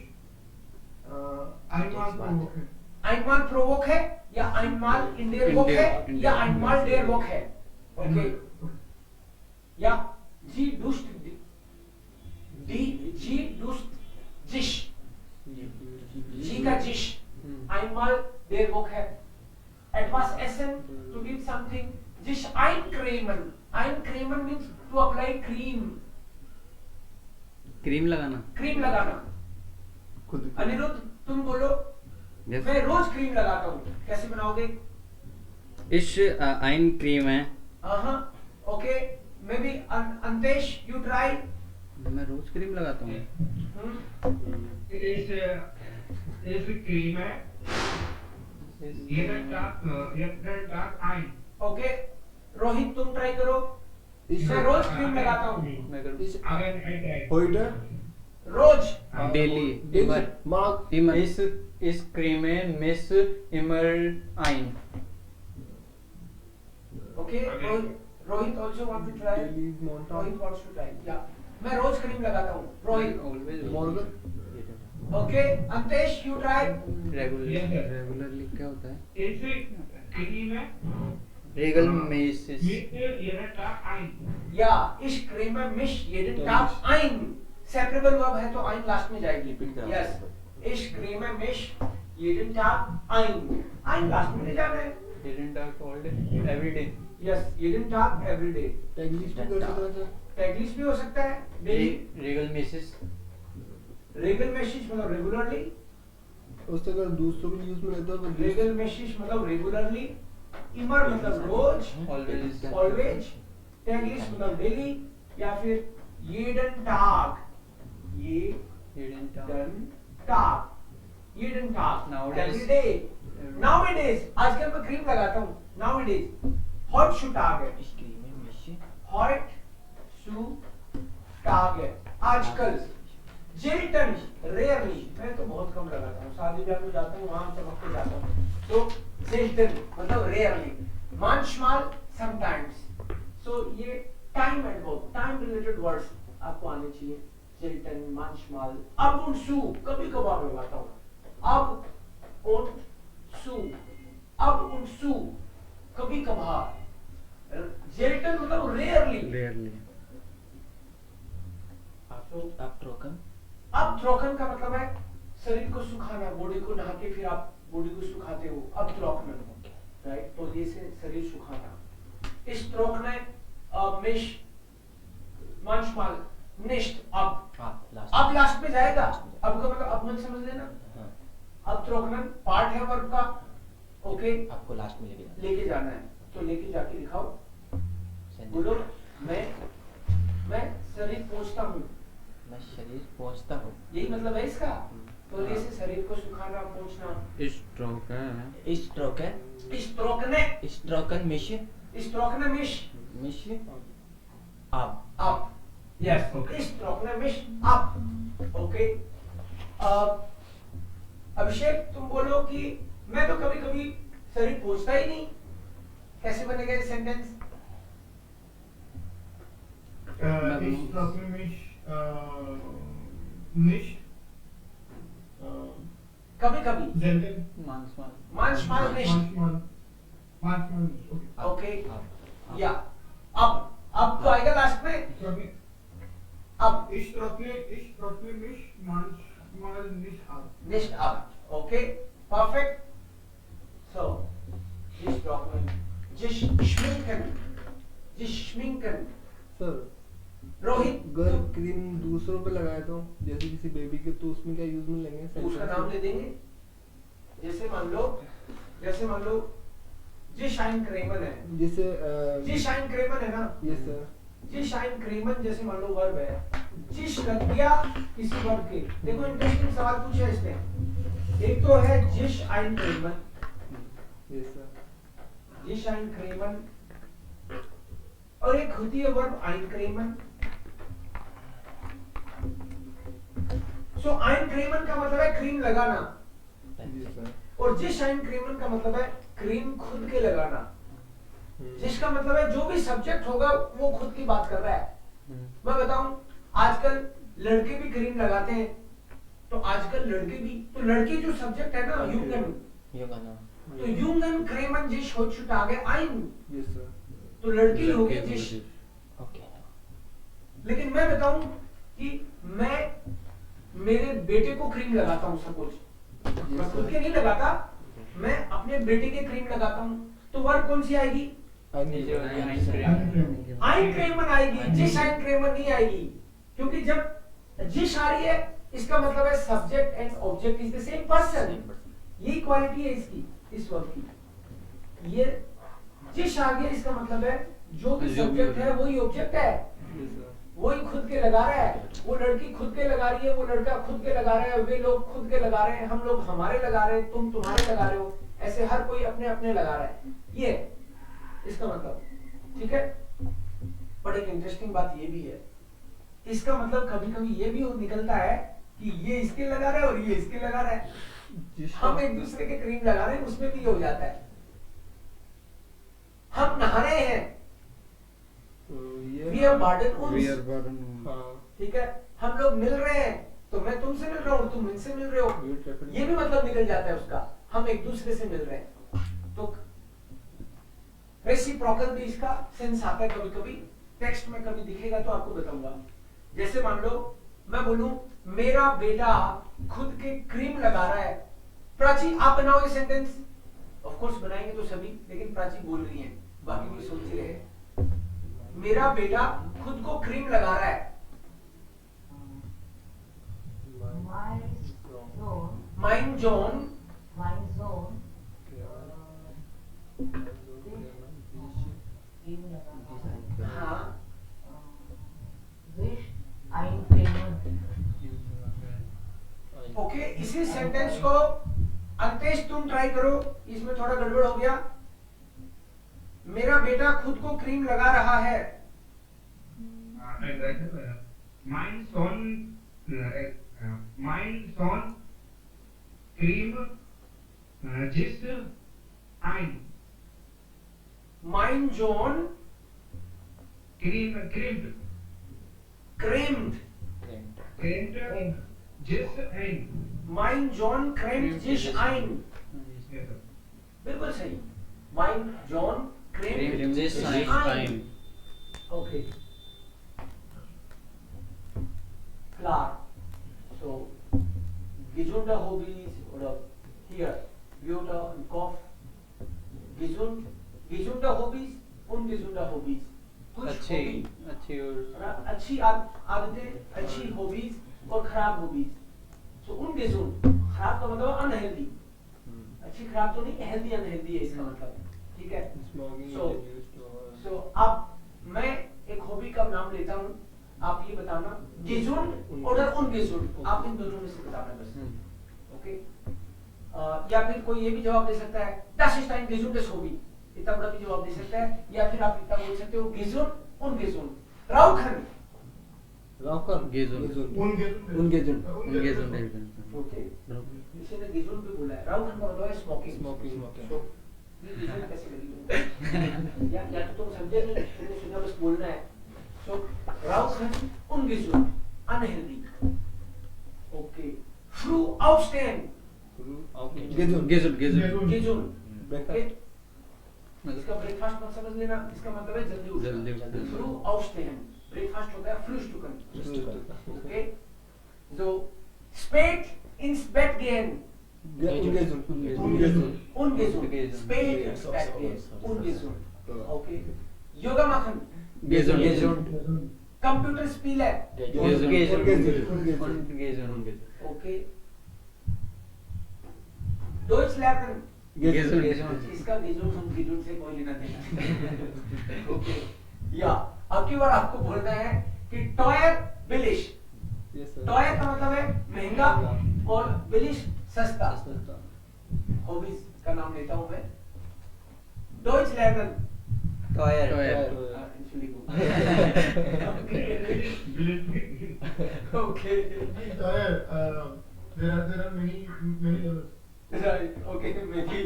einmal pro Woche. einmal pro Woche या einmal in der Woche In या der- einmal der Woche. Okay. या जी duscht जी duscht sich. जी का जिश. einmal der Woche. Etwas essen, to eat something. Sich eincremen. Eincremen means to apply cream, cream लगाना। Cream लगाना। खुद अनिरुद्ध तुम बोलो। Yes. मैं रोज क्रीम लगाता हूँ, कैसे बनाओगे? इश आइन क्रीम है। हाँ, okay, may be Antesh you try. मैं रोज क्रीम लगाता हूँ। इस क्रीम है ये डार्क आइन। ओके, रोहित तुम ट्राई करो। मैं रोज क्रीम लगाता हूँ, मैं करूँ। Again I try. होइडा रोज। डेली। डेली मार्क इमर। इस क्रीम में मिस इमर आइन। Okay, Rohit also want to try. Daily मोंटा रोहित वांट्स टू ट्राई। या मैं रोज क्रीम लगाता हूँ। रोहित। ऑलवेज मॉर्गन okay, Antesh you try. Regular. Regularly क्या होता है? इस क्रीम है रेगल मेसिस। ये डार्क आइन। या इस क्रीम में मिश jeden Tag ein separable verb है तो आइन लास्ट में जाएगी। Repeat करा। यस, इस क्रीम में मिश jeden Tag ein, आइन लास्ट में ले जाना है। Didn't talk all day, every day. Yes, jeden Tag every day। टैगलिस्ट भी कर सकते हैं टैगलिस्ट भी हो सकता है। डेली। रेगल मेसिस। रेगुलर मैसेज मतलब रेगुलरली। उससे अगर दूसरों के यूज में लेते हो तो रेगुलर मैसेज मतलब रेगुलरली। इमर मतलब रोज, Always. ऑलवेज। टैगलिस्ट मतलब डेली या फिर jeden Tag, ये Didn't talk. jeden Tag, jeden Tag, Nowadays. every day, nowadays, आजकल मैं क्रीम लगाता हूँ, nowadays, hot shoe tag है, इस क्रीम में मिशी hot shoe tag है, आजकल, Jilton, rarely, मैं तो बहुत कम लगाता हूँ, शादी ब्याह में जाता हूँ, वहाँ चमक के जाता हूँ, तो Jilton, मतलब rarely, manchmal, sometimes, so ये time and work, time related words आपको आने चाहिए, Jilton, manchmal, ab und zu, कभी कभार लगाता हूँ, ab und zu, ab und zu, कभी कभार, Jilton मतलब rarely, रेयरली। आप ट्रोकन अब थ्रोकन का मतलब है शरीर को सुखाना, बॉडी को नहा के फिर आप बॉडी को सुखाते हो, अब थ्रोकन, राइट? तो ये से शरीर सुखाना। इस थ्रोकने मिश मंचमाल निश्ट अब लास्ट में जाएगा। अब का मतलब अब मत समझ लेना। अब थ्रोकन पार्ट है वर्ब का, ओके, आपको लास्ट में लेके जाना है, तो लेके जाके दिखाओ, बोलो मैं शरीर पोंछता हूँ, मैं शरीर पहुंचता हूँ। यही मतलब है इसका। तो जैसे शरीर को सुखाना, पोंछना। स्ट्रोक है। इस ट्रोकन इस ट्रोकन मिश मिश आप यस, इस मिश अप, ओके। अभिषेक तुम बोलो कि मैं तो कभी कभी शरीर पोंछता ही नहीं, कैसे बनेगा ये sentence? Ich trockne mich nicht कभी कभी, selten, manchmal nicht, manchmal nicht. Okay. Okay, या अब तो आएगा लास्ट में, Ich trockne, अब ich trockne mich manchmal nicht ab. nicht ab, okay, perfect. So, nicht trocknen, sich schminken, sir Rohit अगर cream दूसरों पे लगाए तो जैसे किसी बेबी के, तो उसमें क्या यूज में लेंगे? तो उसका नाम ले देंगे। जैसे मान लो जी शाइन क्रेमन है, जैसे जी शाइन क्रेमन है ना, यस सर, जी शाइन क्रेमन जैसे मान लो वर्ब है, जिश लग गया किसी वर्ब के। देखो इंटरेस्टिंग सवाल पूछा इसने, एक तो है जिश आइन क्रेमन, यस सर, जी शाइन क्रेमन, और एक होती है वर्ब आइन क्रेमन। सो आइन क्रेमन का मतलब है क्रीम लगाना, यस सर, और जिस शाइन क्रेमन का मतलब है क्रीम खुद के लगाना। जिसका मतलब है जो भी सब्जेक्ट होगा वो खुद की बात कर रहा है। मैं बताऊं, आजकल लड़के भी क्रीम लगाते हैं, तो आजकल लड़के भी, तो लड़के जो सब्जेक्ट है ना यूंगन, तो यूंगन क्रेमन जिस heutzutage ein, यस सर, तो लड़के हो गए जिस। ओके। लेकिन मैं बताऊं कि मैं मेरे बेटे को क्रीम लगाता हूं, सपोज मैं खुद के नहीं लगाता, मैं अपने बेटे के क्रीम लगाता हूं, तो वर्ब कौन सी आएगी? Einige. Eincremen आएगी, जिस Eincremen नहीं आएगी, क्योंकि जब जिस आ रही है इसका मतलब है subject and object is the same person. यही क्वालिटी है इसकी, इस वर्ब की। ये जिस आ गया इसका मतलब है जो भी सब्जेक्ट है वही ऑब्जेक्ट है, वही खुद के लगा रहा है। वो लड़की खुद के लगा रही है, वो लड़का खुद के लगा रहा है, वे लोग खुद के लगा रहे हैं, हम लोग हमारे लगा रहे हैं, तुम तुम्हारे लगा रहे हो, ऐसे हर कोई अपने अपने लगा रहा है। ये इसका मतलब, ठीक है। बट एक इंटरेस्टिंग बात ये भी है, इसका मतलब कभी कभी ये भी निकलता है कि ये इसके लगा रहा है और ये इसके लगा रहा है। हम एक दूसरे के क्रीम लगा रहे हैं, उसमें भी हो जाता है। हम नहा रहे हैं, we are burden uns, ठीक है। हम लोग मिल रहे हैं, तो मैं तुमसे मिल रहा हूँ, तुम मुझसे मिल रहे हो, ये भी मतलब निकल जाता है उसका। हम एक दूसरे से मिल रहे हैं, तो रेसिप्रोकल भी इसका सेंस आता है। कभी कभी टेक्स्ट में कभी दिखेगा तो आपको बताऊंगा। जैसे मान लो मैं बोलूं मेरा बेटा खुद के क्रीम लगा रहा है। प्राची आप बनाओ ये सेंटेंस। ऑफ कोर्स बनाएंगे तो सभी, लेकिन प्राची बोल रही है, बाकी भी सोच रहे हैं। मेरा बेटा खुद को क्रीम लगा रहा है। माइन जॉन हाँ ओके। इसी सेंटेंस को अंतेश तुम ट्राई करो, इसमें थोड़ा गड़बड़ हो गया। मेरा बेटा खुद को क्रीम लगा रहा है। Mein Sohn cream जिस ein Mein Sohn creamed creamed जिस ein Mein Sohn creamed जिस ein। बिल्कुल सही। Mein Sohn creamed जिस ein। Okay klar. So gesunde Hobbys oder hier Yoga und Kopf. Gesunde Hobbys, ungesunde Hobbys. कुछ अच्छी और अच्छी आदतें, अच्छी हॉबीज और खराब हॉबीज। सो ungesund, खराब का मतलब अनहेल्दी। अच्छी खराब तो नहीं, हेल्दी अनहेल्दी है इसका मतलब, ठीक है। सो अब मैं एक हॉबी का नाम लेता हूँ, आप ये बताना gesund और ungesund, आप इन दोनों में से बताना बस, ओके। या फिर कोई ये भी जवाब दे सकता है das ist ein gesundes Hobby, इतना बड़ा भी जवाब दे सकता है। या फिर आप इतना बोल सकते हो gesund ungesund। Rauchen ओके, किसी ने gesund भी बोला है। Rauchen का मतलब है स्मोकिंग। gesund कैसे करेंगे या तो तुम समझे नहीं, तुमने सुना बस बोलना है। So Rauchen ungesund, unhealthy. Okay. Früh aufstehen. Gesund. Okay. इसका ब्रेकफास्ट मत समझ लेना, इसका मतलब है जल्दी उठना। Früh aufstehen. ब्रेकफास्ट होता है frühstücken. Okay. So spät ins Bett gehen. Ungesund. Spät ins Bett gehen. Ungesund. Okay. Yoga machen. Computer spielen. Okay. Deutsch lernen. इसका gesund und gesund से कोई लेना देना। Okay. या अब की बार आपको बोलना है कि teuer billig। teuer का मतलब है महंगा और billig सस्ता। हॉबीज का नाम लेता हूँ मैं। Deutsch lernen। Okay. There are many levels. Right. Okay. Maybe.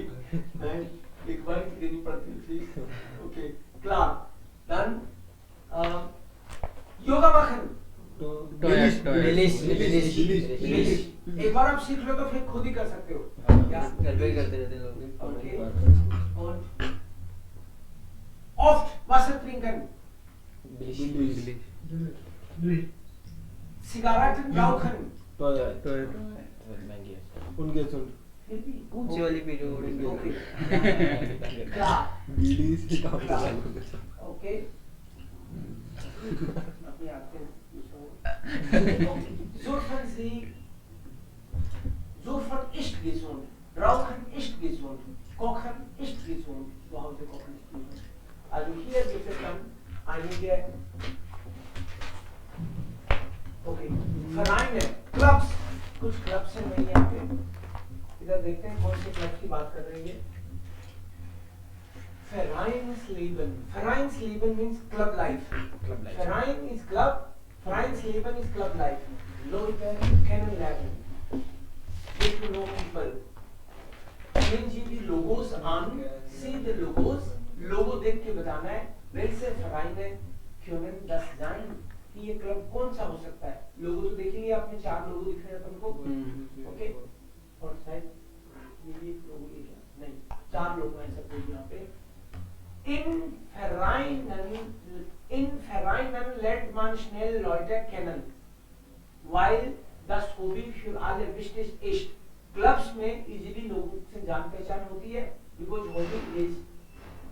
एक बार की देनी पड़ती है, please. Okay. Klar. Dann yoga machen. एक बार आप सीख लो तो फिर खुद ही कर सकते हो। घर पे करते रहते हैं लोग। Okay. और oft Wasser trinken. Zigaretten rauchen. Ungesund. फिर भी ऊंची वाली भी रोड ओके क्लाप बीड़ी से काम चला लो ओके अपनी आंखें Zurfern Sie Zurfern ist gesund, Rauchen ist gesund, Kochen ist gesund, zu Hause kochen ist gesund. Also hier gibt es dann einige okay, Vereine, Clubs, कुछ क्लब्स हैं नहीं यहाँ पे, इधर देखते हैं कौन से क्लब की बात कर रहे हैं ये। Vereinsleben. Vereinsleben means club life. Verein is club. Vereinsleben is club life. Leute kennenlernen. Get to know people. Sehen Sie die Logos an. See the logos. Logo देख के बताना है welche Vereine können das sein? कि ये club कौन सा हो सकता है? लोगो तो देखेंगे आपने 4 लोगो दिख रहे हैं अपन को. ओके. और शायद ये भी लोगो ये क्या? नहीं. 4 लोगो हैं सब कुछ यहाँ पे. In Vereinen lernt man schnell Leute kennen, weil das Hobby für alle wichtig ist. Clubs में easily लोगों से जान पहचान होती है, because hobby is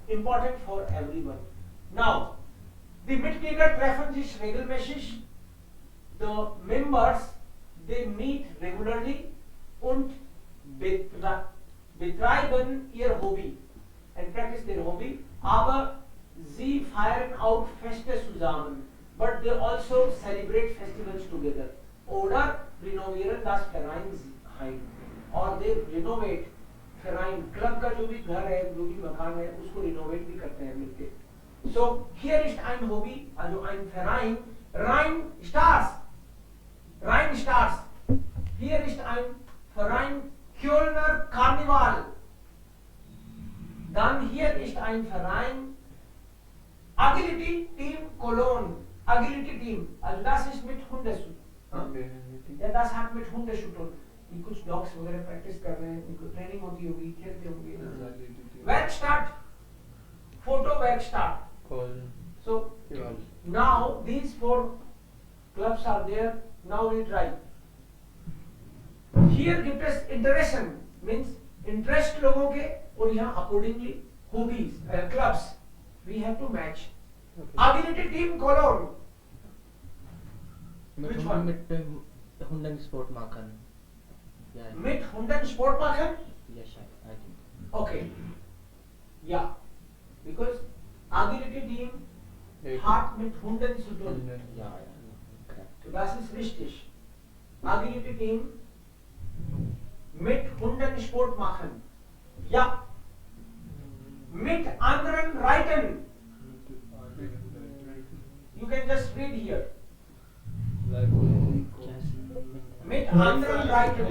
important for everyone. Now, die Mitglieder treffen sich regelmäßig. The members they meet regularly und betreiben ihr Hobby and practice their hobby. Aber sie feiern auch Feste zusammen, but they also celebrate festivals together. Oder renovieren das Vereinsheim, or they renovate Verein. Club का जो भी घर है, जो भी मकान है, उसको renovate भी करते हैं मिलके. So here ist ein Hobby, also ein Verein, Rheinstars. Rheinstars. Hier ist ein Verein Kölner Karneval. Dann hier ist ein Verein Agility Team Cologne. Agility Team. Also das ist mit Hundeschuh. Ja, das hat mit Hundeschuh tun. Die कुछ dogs वगैरह practice कर रहे हैं, उनको training होती होगी, खेलते होंगे. Werkstatt, Photo Werkstatt. So now these 4 clubs are there. Now we try. Here gibt es Interessen, means interest लोगों के, और यहाँ accordingly hobbies, clubs. We have to match. Agility Team Cologne. Which one? Mit Hunden Sport machen. Yeah. Mit Hunden Sport machen? Yes, I think. Okay. Yeah. Because Agility Team hat mit Hunden zu tun. Yeah, correct. So das ist wichtig. Agility Team mit Hunden Sport machen. Ja. Mit anderen reiten. You can just read here. Mit anderen reiten.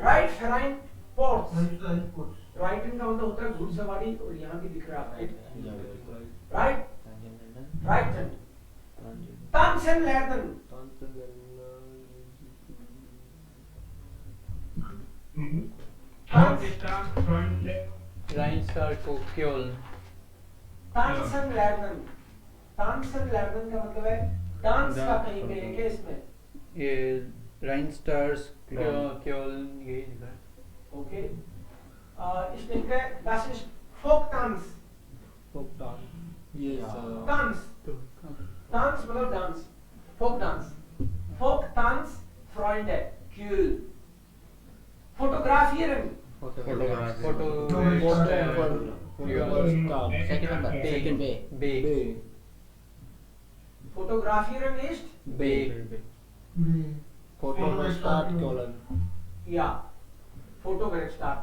Right Verein Sports. Reiten का मतलब होता है घुड़सवारी, और यहाँ भी दिख रहा है right. Reiten. Tanzen lernen. Rheinstar Köln. Tanzen lernen. Tanzen lernen का मतलब है डांस का कहीं पे है क्या इसमें? ये Rheinstars Köln ये लिखा है. Okay. Ich denke, das ist Folk-Tanz. Yes. Tanz. Tanz मतलब dance. Folk-Tanz. Folk-Tanz, Freunde. Cool. Fotografieren. Second number. Second bay. Fotografieren ist? Photo start Köln. Ja. Fotowerkstatt.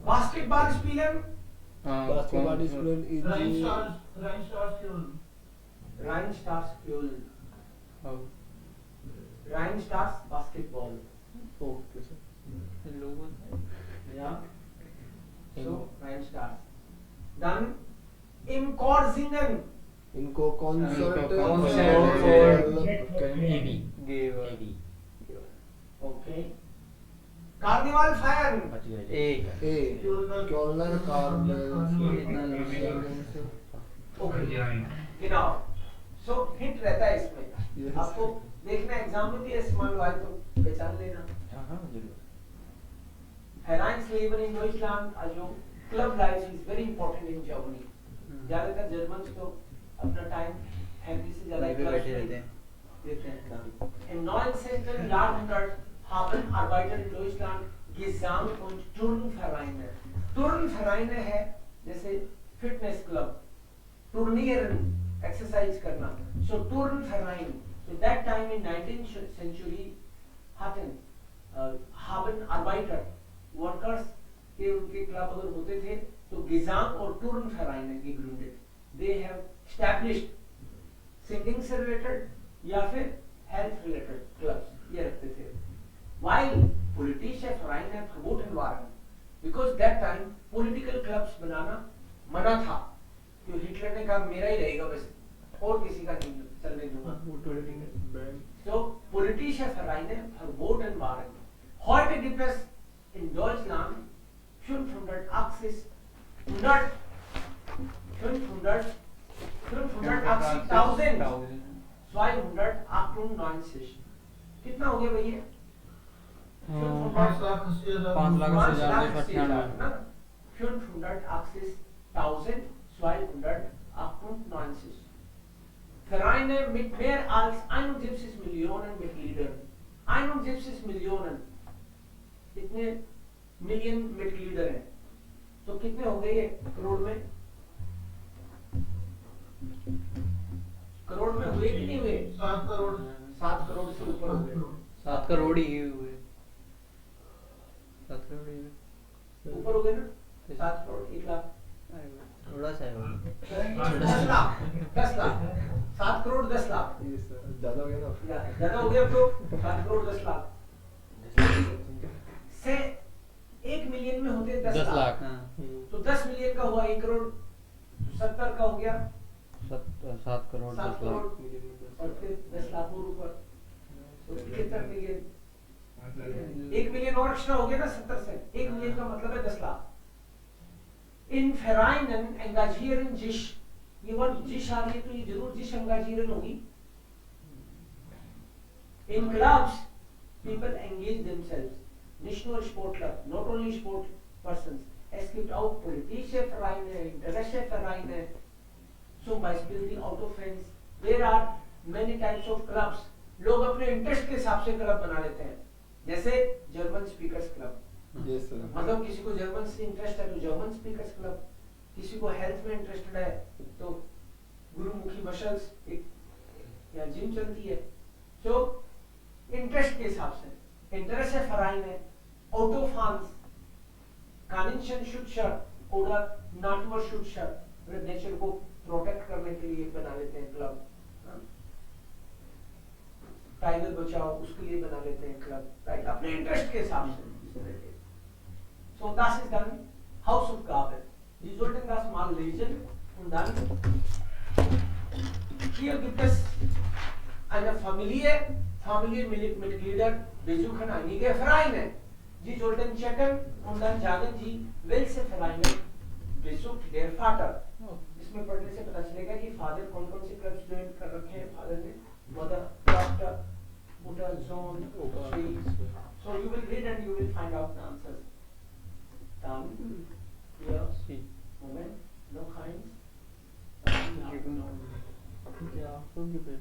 Basketball spielen? Basketball discipline is Rheinstars Köln. Rheinstars Basketball. okay sir. Ja. So, Rheinstars. Dann im Chor singen. इनको concert Okay. Carnival feiern. Kölner Okay. Genau. So, hint रहता है इसमें. Yes. आपको देखना exam में भी ऐसे मान लो आए तो पहचान लेना. हाँ हाँ जरूर. Vereinsleben in Deutschland, also club life is very important in Germany. ज्यादातर जर्मन तो अपना टाइम फैमिली से ज्यादा वहीं पे clubs बैठे में रहते हैं. देते हैं. Im 19. Jahrhundert haben Arbeiter in Deutschland Gesang und Turnvereine. Turnvereine है जैसे फिटनेस क्लब, टूर्नियरन एक्सरसाइज करना. So Turnverein. So that time in 19th century hatten haben Arbeiter workers के उनके क्लब अगर होते थे तो Gesang और Turnvereine gegründet. They have established singing से related या फिर health related clubs ये रखते थे. While politische Vereine verboten waren, because that time political clubs बनाना मना था. तो हिटलर ने कहा मेरा ही रहेगा बस और किसी का नहीं चलने दूंगा. So politische Vereine verboten waren. Heute gibt es in Deutschland 580.298. कितना हो गया भैया? 5,80,298. 580.298 Vereine mit mehr als 71 Millionen Mitgliedern. 71 Millionen. कितने मिलियन मिटलीडर हैं? तो कितने हो गए ये करोड़ में? करोड़ में हुए कि नहीं हुए? 7 करोड़ 7 करोड़ से ऊपर हो गए. 7 करोड़ ही हुए. 7 करोड़ ही हुए. ऊपर हो गए ना? 7 करोड़ 1 लाख. थोड़ा सा है वो. 10 लाख 10 लाख 7 करोड़ 10 लाख. ज्यादा हो गया ना. ज्यादा हो गया तो 7 करोड़ 10 लाख से 1 मिलियन में होते 10 लाख. हाँ. तो 10 मिलियन का हुआ 1 करोड़. 70 का हो गया 7 करोड़ 7 10 करोड़ लाख. और फिर 10 लाख और ऊपर तो 75 मिलियन. 1 मिलियन और एक्स्ट्रा हो गया ना 70 से. 1 मिलियन का मतलब है 10 लाख. इन Vereinen engagieren sich, ये वर्ड जिश आ रही है तो ये जरूर जिश engagieren होगी. In clubs people engage themselves. Nicht nur Sportler, not only sport persons. Es gibt auch politische Vereine, Interessevereine, zum Beispiel die Autofans. There are many types of clubs. लोग अपने interest के हिसाब से क्लब बना लेते हैं. जैसे German speakers club. Yes sir. मतलब किसी को जर्मन से इंटरेस्ट है तो जर्मन स्पीकर्स क्लब. किसी को हेल्थ में इंटरेस्टेड है तो गुरुमुखी मसल्स एक या जिम चलती है. तो इंटरेस्ट के हिसाब से Interessevereine, Autofans, Kaninchen-Schützer oder Naturschützer, nature को प्रोटेक्ट करने के लिए बना लेते हैं क्लब. टाइगर बचाओ उसके लिए बना लेते हैं क्लब. राइट, अपने इंटरेस्ट के हिसाब से. So das ist dann Hausaufgabe. Sie sollten das mal lesen und dann hier gibt es eine Familienmitglieder besuchen einige Vereine. Sie sollten checken und dann sagen Sie, welche Vereine besucht der Vater. इसमें पढ़ने से पता चलेगा कि father कौन कौन से clubs join कर रखे हैं फादर ने. मदर, डॉक्टर, मुटर, जोन, so you will read and you will find out the answers. Dann hier Moment noch eins. क्या हो गया?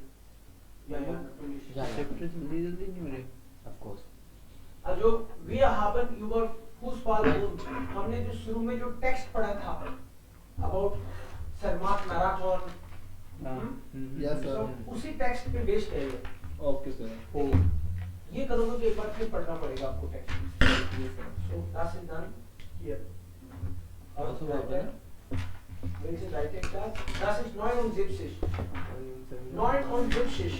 Ja, natürlich. चैप्टर जल्दी जल्दी नहीं हो रहे. Of course. Also wir haben über Fußball und हमने जो शुरू में जो टेक्स्ट पढ़ा था about सरमाट मैराथन. Yes sir. तो उसी टेक्स्ट पे बेस्ड है ये. Okay sir. ये करोगे तो एक बार फिर पढ़ना पड़ेगा आपको text. So das ist dann hier. Also weiter. Wenn Sie weiter das, das ist 79. 79.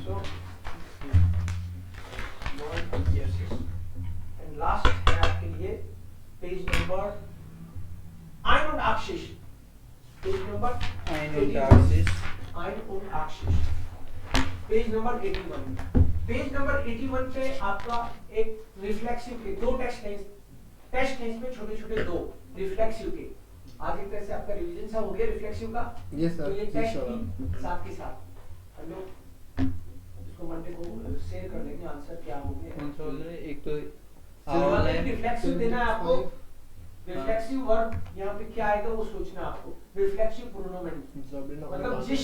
So 79. And last है आपके लिए page number 81. Page number 81. 81. Page number 81. Page number 81 पे आपका एक रिफ्लेक्सिव के दो टेस्ट है इसमें छोटे छोटे दो रिफ्लेक्सिव के. आज एक तरह से आपका रिवीजन सा हो गया रिफ्लेक्सिव का. Yes sir. तो ये टेस्ट भी साथ के साथ हम लोग उसको मंडे को शेयर कर देंगे आंसर क्या हो गया। कौन सा बोल रहे हैं? एक तो रिफ्लेक्सिव देना है आपको, रिफ्लेक्सिव वर्ब यहाँ पे क्या आएगा वो सोचना है आपको। रिफ्लेक्सिव प्रोनोमेन मतलब जिस,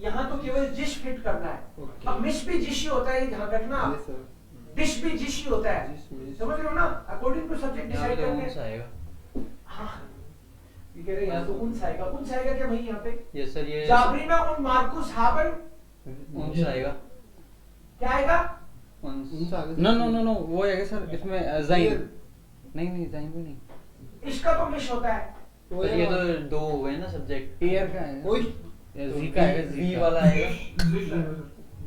यहाँ तो केवल जिस फिट करना है। अब मिस भी जिस ही होता है, ध्यान रखना। डिश भी जिस ही होता है, समझ रहे हो ना? अकॉर्डिंग टू सब्जेक्ट डिसाइड करते हैं। आएगा। हाँ ये कह रहे हैं यहाँ तो उन्स आएगा। उन्स आएगा क्या भाई यहाँ पे? यस सर, ये जाबरीना उन मार्कुस हाबन उन्स आएगा। क्या आएगा? नो नो नो नो, वो आएगा सर इसमें जाइन। नहीं नहीं जाइन भी नहीं, इसका तो मिस होता है। पर ये तो दो हो गए ना सब्जेक्ट। एयर का है, जी का आएगा, वी वाला आएगा। जिश आएगा,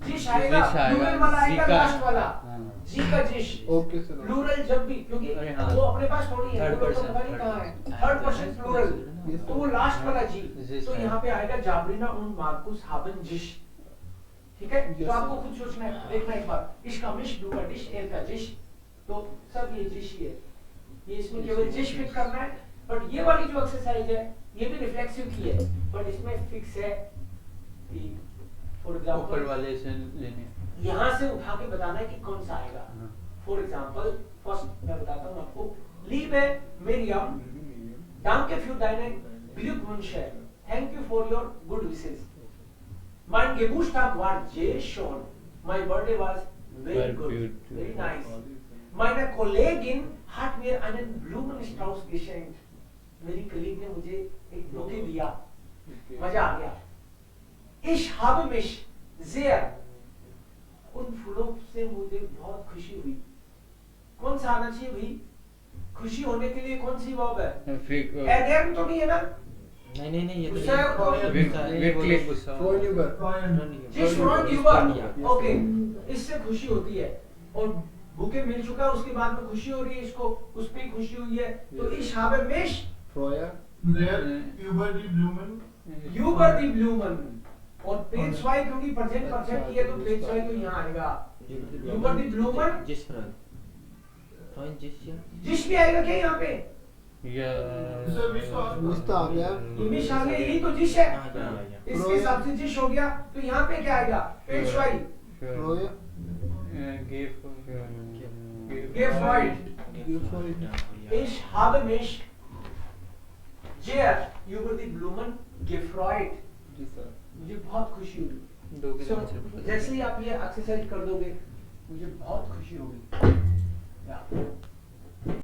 जिश आएगा, प्लूरल वाला जी आएगा, का। लास्ट वाला हाँ। जी का जिश। Okay sir. प्लूरल जब भी, क्योंकि अरे हाँ। वो अपने पास थोड़ी है, Third वो तो person, पता नहीं third कहाँ है। person। Third person plural, Yes, तो वो लास्ट वाला जी। जिश तो है। यहाँ पे आएगा जाबरीना उन मार्कुस हाबन जिश। ठीक है? Yes, तो आपको sir। खुद सोचना है, देखना एक बार। इसका मिश, ब्लू का डिश, एयर का जिश, तो सब ये जिश ही है। ये इसमें केवल जिश फिट करना है। बट ये वाली जो एक्सरसाइज है ये भी रिफ्लेक्सिव की है, बट इसमें फिक्स है कि फॉर ऊपर एग्जांपल वाले से लेने। यहाँ से उठा के बताना है कि कौन सा आएगा। हाँ। फॉर एग्जांपल फर्स्ट मैं बताता हूँ आपको। लीबे Miriam danke für deine Glückwünsche, thank you for your good wishes. Mein Geburtstag war sehr schön, my birthday was very good, very nice. Meine Kollegin hat mir einen Blumenstrauß geschenkt. मेरी colleague ने मुझे एक bouquet दिया, मजा आ गया। Ich habe mich sehr, उन फूलों से मुझे बहुत खुशी हुई। कौन सा आना चाहिए भाई? खुशी होने के लिए कौन सी वर्ब है? एडेम तो नहीं है ना? नहीं नहीं, ये तो गुस्सा है वो? विक्लिक गुस्सा। जिस फ्रॉइड यूबर, ओके, इससे खुशी होती है। और बुके मिल चुका, उसके बाद में खुशी हो रही है, इसको उस पे खुशी हुई है। तो ich habe mich über die Blumen über die Blumen, और पेंसवाई क्योंकि प्रेजेंट परफेक्ट किया तो पेंसवाई तो यहाँ आएगा। über die Blumen, जिस फ्रॉइड जिस या जिस भी आएगा क्या यहाँ पे? Sir, which was मिस्ता आ गया। इंग्लिश आ गया, यही तो जिस है। हाँ या इसके हिसाब से जिस हो गया, तो यहाँ पे क्या आएगा? पेंसवाई, gefreut, ich habe mich sehr über die Blumen gefreut, मुझे बहुत खुशी हुई। दो के So, आंसर बता। जैसे ही आप ये एक्सरसाइज कर दोगे मुझे बहुत खुशी होगी। या